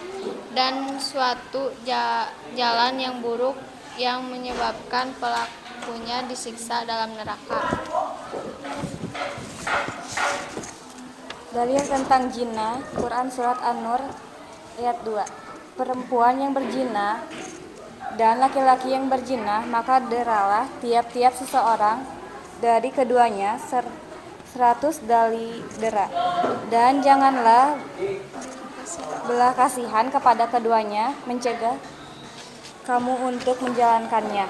dan suatu jalan yang buruk yang menyebabkan pelakunya disiksa dalam neraka. Dalil tentang zina, Quran surat An-Nur ayat 2. Perempuan yang berzina dan laki-laki yang berzina, maka deralah tiap-tiap seseorang dari keduanya 100 dali dera. Dan janganlah belah kasihan kepada keduanya, mencegah kamu untuk menjalankannya.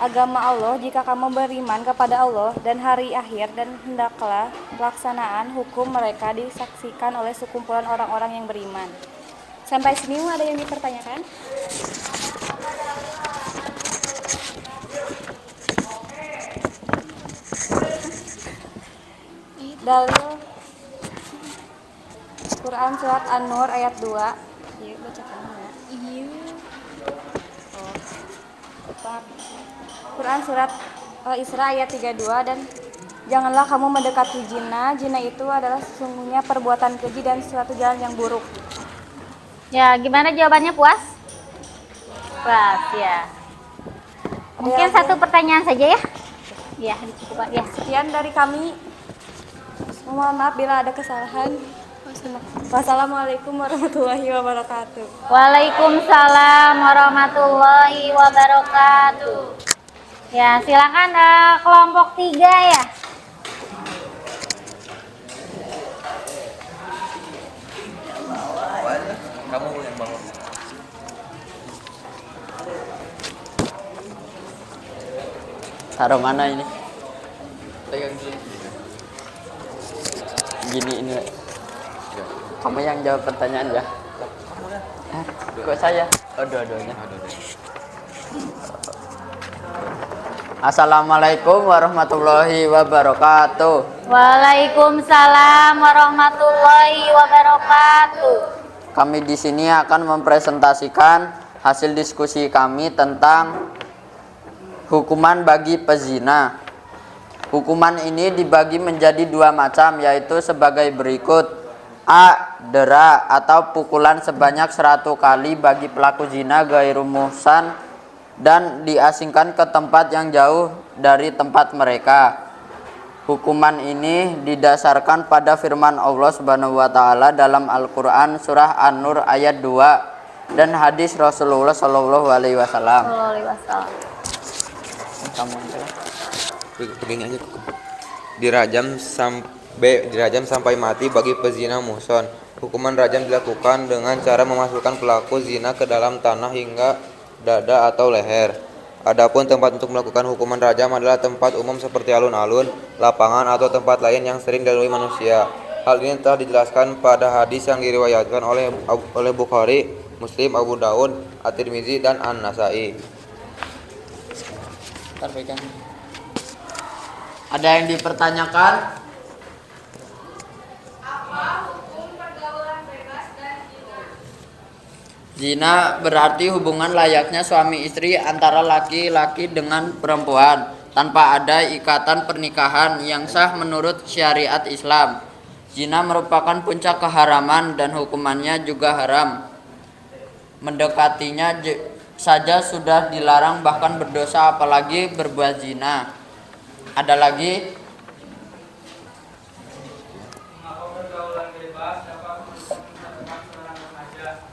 Agama Allah, jika kamu beriman kepada Allah dan hari akhir, dan hendaklah pelaksanaan hukum mereka disaksikan oleh sekumpulan orang-orang yang beriman. Sampai sini ada yang dipertanyakan? Dalil Quran surat An-Nur ayat 2. Iya, bacakan ya. Quran surat Al-Isra ayat 32, dan janganlah kamu mendekati zina. Zina itu adalah sesungguhnya perbuatan keji dan suatu jalan yang buruk. Ya, gimana jawabannya, puas? Puas, ya. Mungkin satu pertanyaan saja ya. Ya, dicukupkan. Ya. Sekian dari kami. Mohon maaf bila ada kesalahan. Wassalamualaikum warahmatullahi wabarakatuh. Waalaikumsalam warahmatullahi wabarakatuh. Ya, silakan kelompok 3 ya. Kamu yang bawa. Taruh mana ini? Pegang sini. Gini ini. Kamu yang jawab pertanyaan ya? Hah? Kok saya? Oh, dua-duanya. Assalamualaikum warahmatullahi wabarakatuh. Waalaikumsalam warahmatullahi wabarakatuh. Kami di sini akan mempresentasikan hasil diskusi kami tentang hukuman bagi pezina. Hukuman ini dibagi menjadi 2 macam, yaitu sebagai berikut. A. Dera atau pukulan sebanyak 100 kali bagi pelaku zina ghairu muhsan dan diasingkan ke tempat yang jauh dari tempat mereka. Hukuman ini didasarkan pada firman Allah Subhanahu wa taala dalam Al-Qur'an surah An-Nur ayat 2 dan hadis Rasulullah sallallahu alaihi wasallam. Kamu Pegang aja. Dirajam sampai mati bagi pezina muhsan. Hukuman rajam dilakukan dengan cara memasukkan pelaku zina ke dalam tanah hingga dada atau leher. Adapun tempat untuk melakukan hukuman rajam adalah tempat umum seperti alun-alun, lapangan, atau tempat lain yang sering dilalui manusia. Hal ini telah dijelaskan pada hadis yang diriwayatkan oleh Bukhari, Muslim, Abu Daud, At-Tirmizi, dan An-Nasai. Ada yang dipertanyakan? Apa hukum pergaulan bebas dan zina? Zina berarti hubungan layaknya suami istri antara laki-laki dengan perempuan tanpa ada ikatan pernikahan yang sah menurut syariat Islam. Zina merupakan puncak keharaman dan hukumannya juga haram. Mendekatinya saja sudah dilarang, bahkan berdosa, apalagi berbuat zina. Ada lagi? Mengapa pergaulan bebas dapat menyesatkan seorang remaja?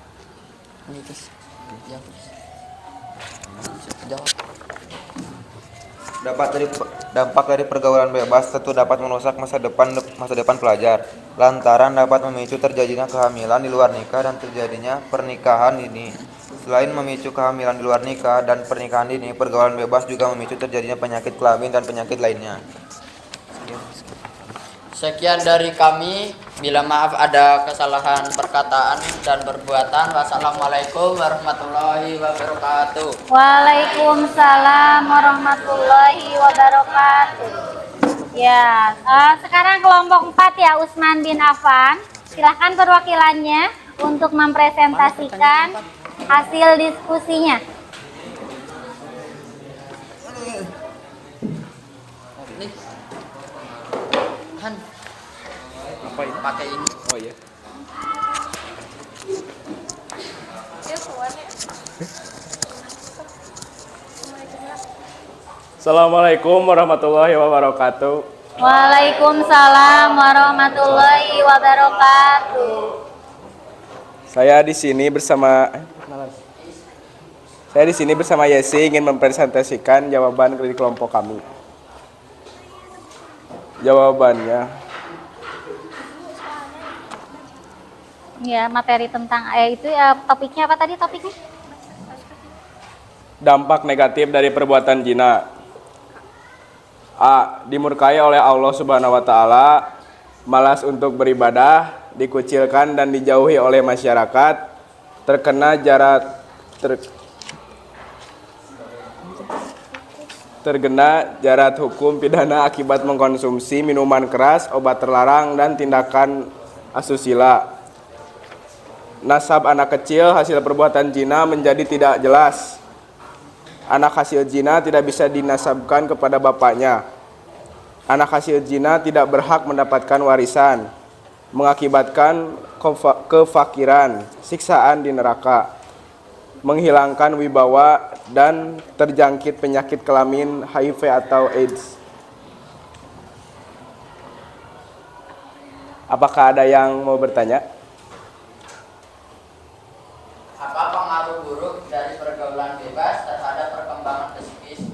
Dampak dari pergaulan bebas tentu dapat merusak masa depan pelajar, lantaran dapat memicu terjadinya kehamilan di luar nikah dan terjadinya pernikahan dini. Selain memicu kehamilan di luar nikah dan pernikahan dini, pergaulan bebas juga memicu terjadinya penyakit kelamin dan penyakit lainnya. Sekian dari kami. Bila maaf ada kesalahan perkataan dan perbuatan. Wassalamualaikum warahmatullahi wabarakatuh. Waalaikumsalam warahmatullahi wabarakatuh. Ya, sekarang kelompok 4 ya, Usman bin Affan. Silahkan perwakilannya untuk mempresentasikan hasil diskusinya. Han, apa ini? Pakai ini. Oh iya. Assalamualaikum warahmatullahi wabarakatuh. Waalaikumsalam warahmatullahi wabarakatuh. Saya di sini bersama Yesi ingin mempresentasikan jawaban dari kelompok kami. Jawabannya, Ya, materi tentang itu ya, topiknya apa tadi topiknya? dampak negatif dari perbuatan zina. A. Dimurkai oleh Allah Subhanahu wa taala, malas untuk beribadah, dikucilkan dan dijauhi oleh masyarakat, terkena jarat hukum pidana akibat mengkonsumsi minuman keras, obat terlarang, dan tindakan asusila. Nasab anak kecil hasil perbuatan zina menjadi tidak jelas. Anak hasil zina tidak bisa dinasabkan kepada bapaknya. Anak hasil zina tidak berhak mendapatkan warisan, mengakibatkan kefakiran, siksaan di neraka, menghilangkan wibawa, dan terjangkit penyakit kelamin HIV atau AIDS. Apakah ada yang mau bertanya? Apa pengaruh buruk dari pergaulan bebas terhadap perkembangan psikis?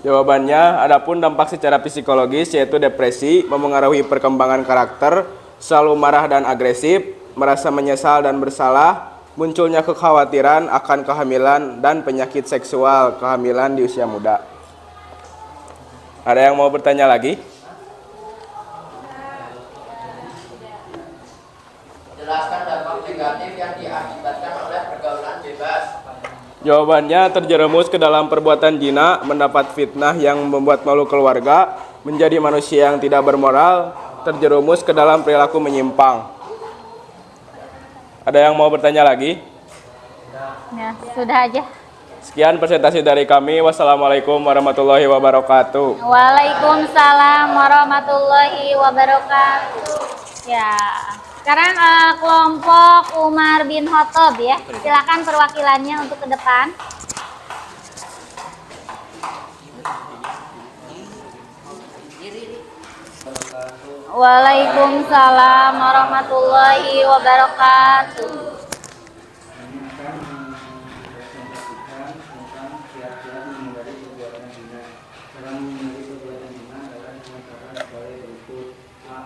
Jawabannya, adapun dampak secara psikologis yaitu depresi, memengaruhi perkembangan karakter, selalu marah dan agresif, merasa menyesal dan bersalah, munculnya kekhawatiran akan kehamilan, dan penyakit seksual kehamilan di usia muda. Ada yang mau bertanya lagi? Jelaskan dampak negatif yang diakibatkan oleh pergaulan bebas. Jawabannya, terjerumus ke dalam perbuatan zina, mendapat fitnah yang membuat malu keluarga, menjadi manusia yang tidak bermoral, terjerumus ke dalam perilaku menyimpang. Ada yang mau bertanya lagi? Ya, sudah aja. Sekian presentasi dari kami. Wassalamualaikum warahmatullahi wabarakatuh. Waalaikumsalam warahmatullahi wabarakatuh. Ya, sekarang kelompok Umar bin Khattab ya. Silakan perwakilannya untuk ke depan. Waalaikumsalam warahmatullahi wabarakatuh.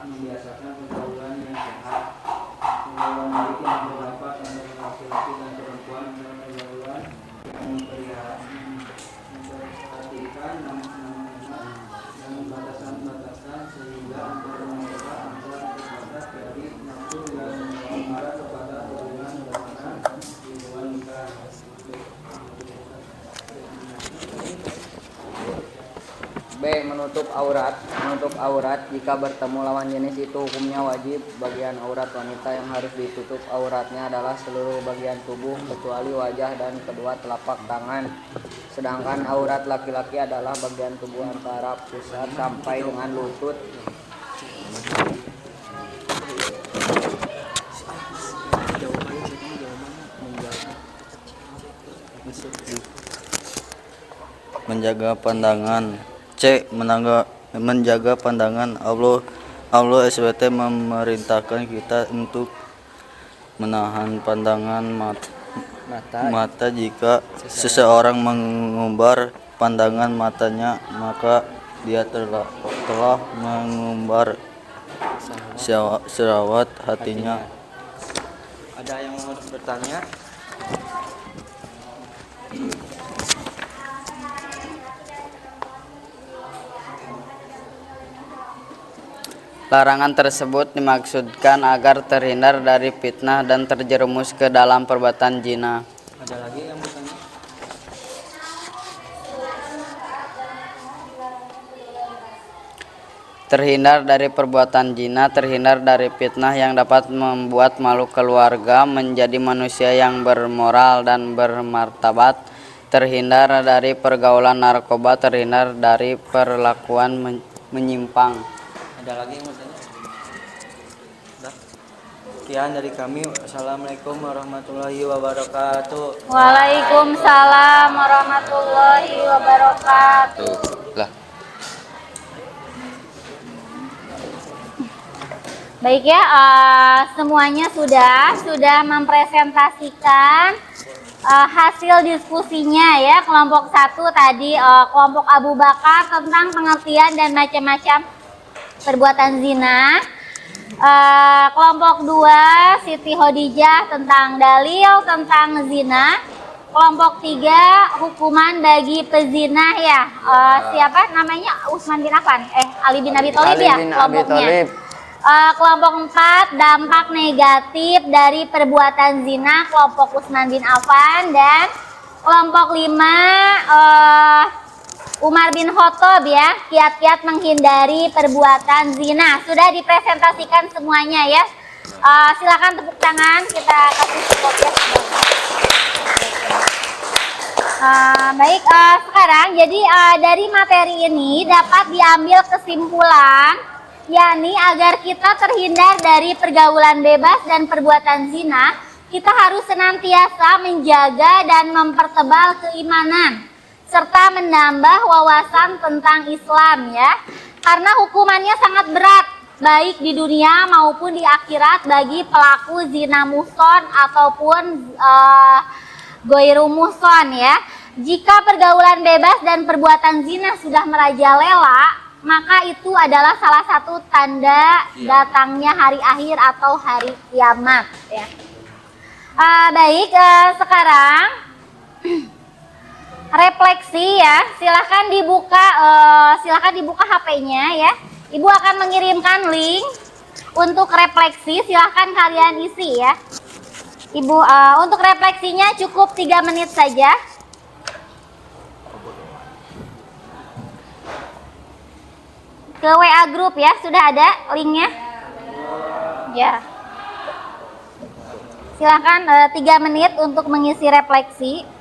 Membiasakan pergaulan yang sehat, pergaulan baik yang berdampak pada laki-laki dan perempuan dalam pergaulan, memperhatikan nama-nama dan batasan-batasan sehingga antara mereka ada Menutup aurat jika bertemu lawan jenis itu hukumnya wajib. Bagian aurat wanita yang harus ditutup auratnya adalah seluruh bagian tubuh kecuali wajah dan kedua telapak tangan. Sedangkan aurat laki-laki adalah bagian tubuh antara pusar sampai dengan lutut. Menjaga pandangan. Menjaga pandangan. Allah SWT memerintahkan kita untuk menahan pandangan mata jika seseorang mengumbar pandangan matanya, maka dia telah mengumbar syahwat hatinya. Ada yang mau bertanya? Larangan tersebut dimaksudkan agar terhindar dari fitnah dan terjerumus ke dalam perbuatan zina. Ada lagi yang bertanya? Terhindar dari perbuatan zina, terhindar dari fitnah yang dapat membuat malu keluarga, menjadi manusia yang bermoral dan bermartabat, terhindar dari pergaulan narkoba, terhindar dari perlakuan menyimpang. Ada lagi yang mau tanya? Sekian dari kami. Assalamualaikum warahmatullahi wabarakatuh. Waalaikumsalam warahmatullahi wabarakatuh. Baik ya, semuanya sudah mempresentasikan hasil diskusinya ya. Kelompok 1 tadi kelompok Abu Bakar tentang pengertian dan macam-macam perbuatan zina. Kelompok 2 Siti Khadijah tentang dalil tentang zina. Kelompok 3 hukuman bagi pezina ya. Siapa namanya? Utsman bin Affan. Ali bin Abi Thalib ya kelompoknya. Kelompok 4 dampak negatif dari perbuatan zina, kelompok Utsman bin Affan. Dan kelompok 5 Umar bin Khattab ya, kiat-kiat menghindari perbuatan zina. Sudah dipresentasikan semuanya ya. Silakan tepuk tangan, kita kasih support ya. Baik, sekarang jadi dari materi ini dapat diambil kesimpulan, yakni agar kita terhindar dari pergaulan bebas dan perbuatan zina, kita harus senantiasa menjaga dan mempertebal keimanan serta menambah wawasan tentang Islam ya. Karena hukumannya sangat berat baik di dunia maupun di akhirat bagi pelaku zina muhson ataupun goiru muhson ya. Jika pergaulan bebas dan perbuatan zina sudah merajalela, maka itu adalah salah satu tanda datangnya hari akhir atau hari kiamat ya. Baik, sekarang refleksi ya, silahkan dibuka HP-nya ya. Ibu akan mengirimkan link untuk refleksi, silahkan kalian isi ya. Ibu untuk refleksinya cukup 3 menit saja. Ke WA grup ya, sudah ada linknya? Ya. Silahkan 3 menit untuk mengisi refleksi.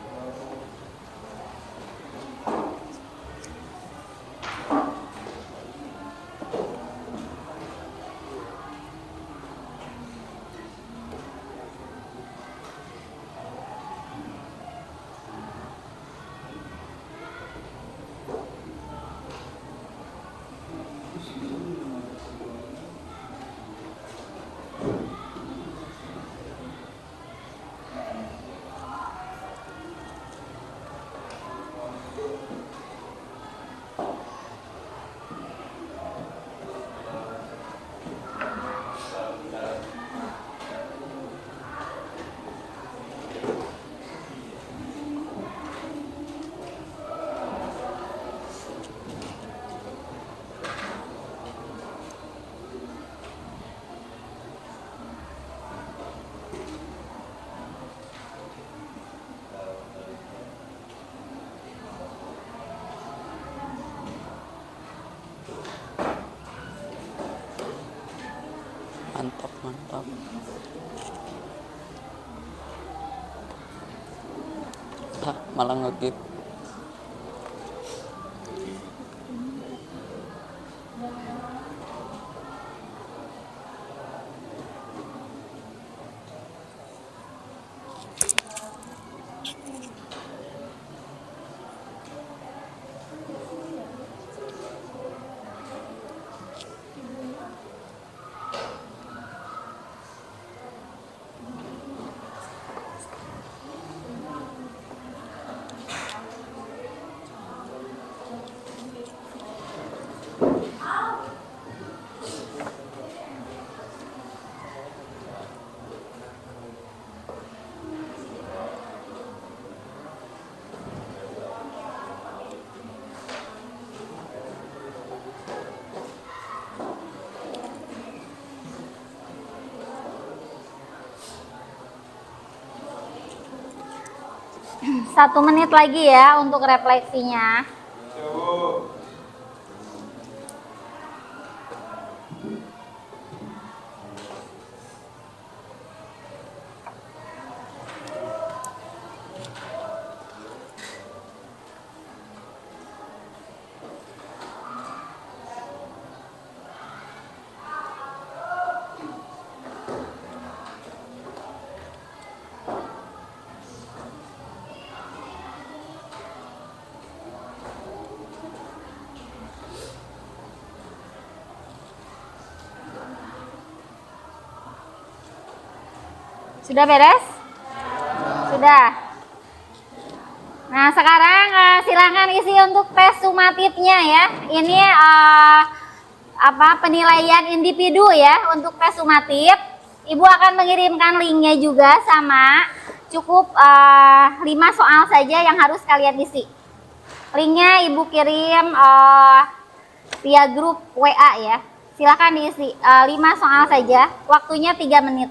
Mantap, mantap. Malah ngegip. Satu menit lagi ya untuk refleksinya. Sudah beres? Sudah. Nah, sekarang silahkan isi untuk tes sumatifnya ya. Ini penilaian individu ya untuk tes sumatif. Ibu akan mengirimkan linknya juga sama. Cukup 5 soal saja yang harus kalian isi. Linknya ibu kirim via grup WA ya. Silahkan diisi 5 soal saja. Waktunya 3 menit.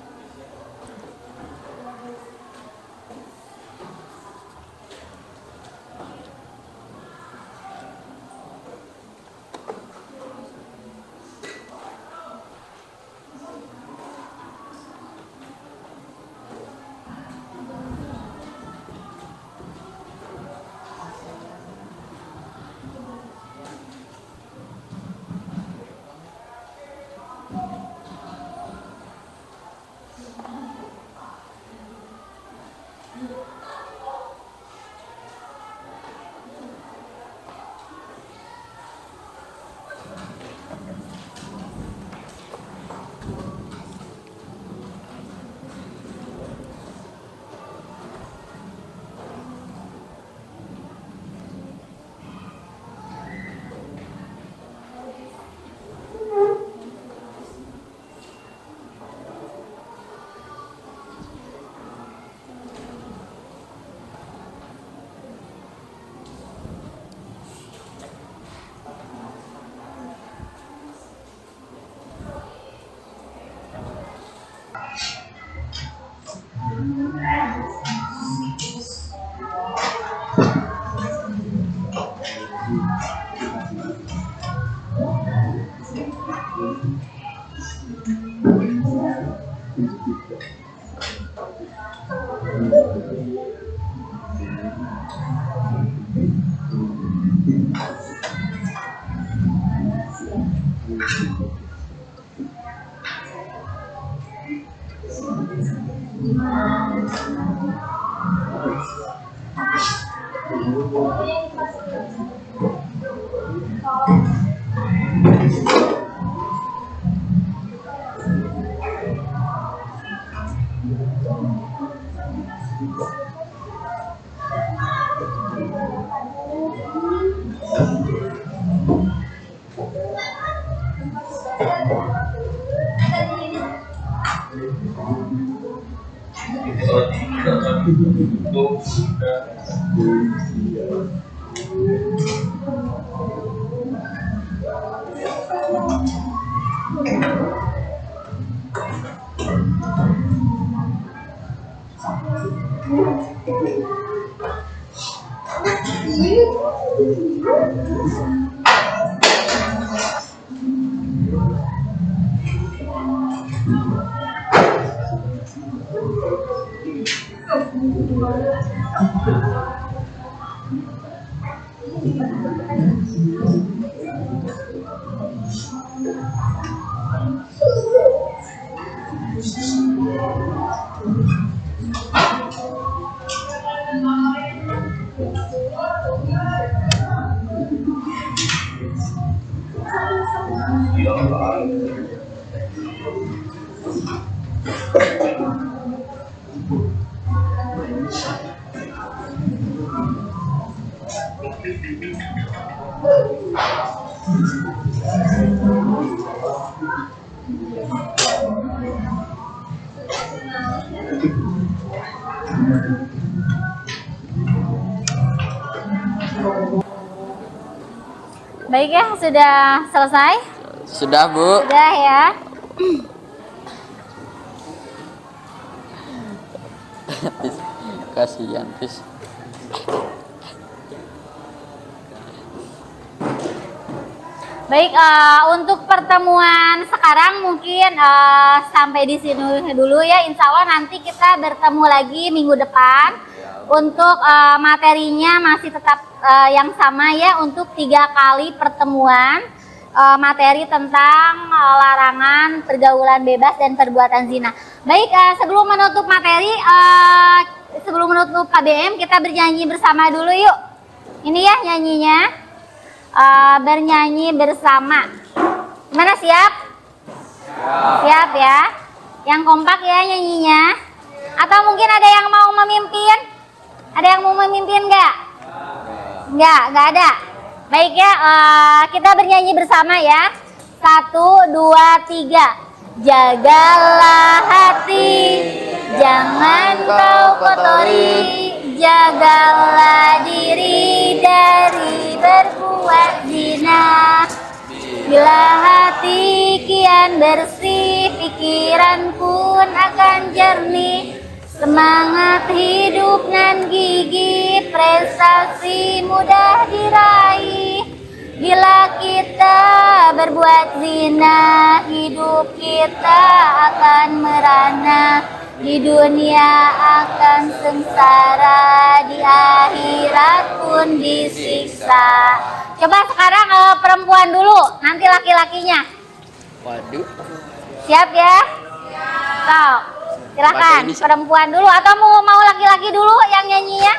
Baik ya, sudah selesai? Sudah, Bu. Sudah ya. Kasihan, Pis. Baik, untuk pertemuan sekarang mungkin sampai di sini dulu ya. Insya Allah nanti kita bertemu lagi minggu depan. Untuk materinya masih tetap yang sama ya, untuk 3 kali pertemuan materi tentang larangan pergaulan bebas dan perbuatan zina. Baik, sebelum menutup materi, sebelum menutup KBM, kita bernyanyi bersama dulu yuk. Ini ya nyanyinya. Bernyanyi bersama. Gimana, siap? Siap ya. Yang kompak ya nyanyinya. Atau mungkin ada yang mau memimpin? Ada yang mau memimpin nggak? Nggak ada. Baik ya, kita bernyanyi bersama ya. 1, 2, 3. Jagalah hati, jangan kau kotori. Jagalah diri dari berbuat zina. Bila hati kian bersih, pikiran pun akan jernih. Semangat hidup nan gigih, prestasi mudah diraih. Bila kita berbuat zina, hidup kita akan merana. Di dunia akan sengsara, di akhirat pun disiksa. Coba sekarang perempuan dulu, nanti laki-lakinya. Waduh. Siap ya? Sok, silakan perempuan dulu atau mau laki-laki dulu yang nyanyinya?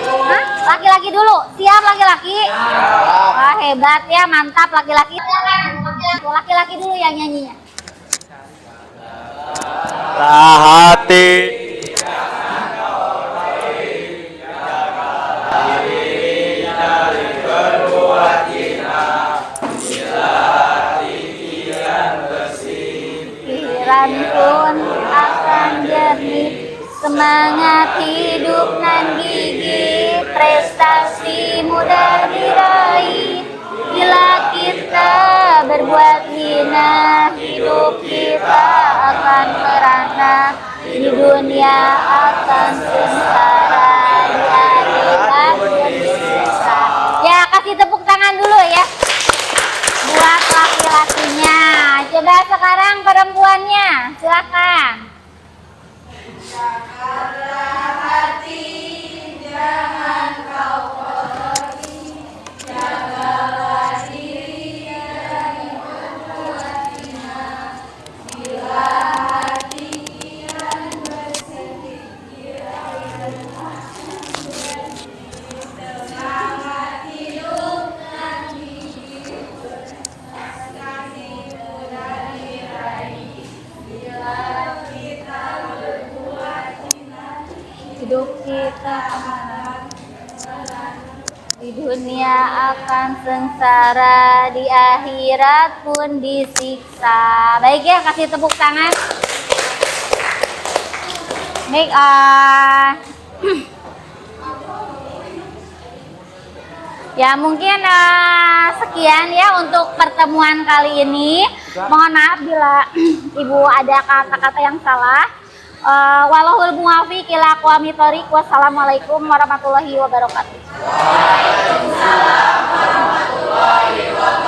Hah? Laki-laki dulu, siap laki-laki? Wah hebat ya, mantap laki-laki. Laki-laki dulu yang nyanyinya. Hati pikiran pun akan jernih. Semangat hidup nan gigih, prestasi mudah diraih. Bila kita berbuat zina, hidup kita akan merana. Di dunia akan sengsara, di akhirat pun disiksa. Ya, kasih tepuk tangan dulu ya buat laki-lakinya. Coba sekarang perempuannya, silakan. Jagalah hati, jangan kau kotori. Jagalah diri dari berbuat zina. Bila hati kian bersih, semangat hidup nan gigih, prestasi mudah diraih. Bila kita berbuat zina, hidup kita di dunia akan sengsara, di akhirat pun disiksa. Baik ya, kasih tepuk tangan. Baik, ya mungkin sekian ya untuk pertemuan kali ini. Mohon maaf bila Ibu ada kata-kata yang salah. Wallahul muwaffiq ila aqwamit thoriq. Wassalamualaikum warahmatullahi wabarakatuh. Waalaikumsalam warahmatullahi wabarakatuh.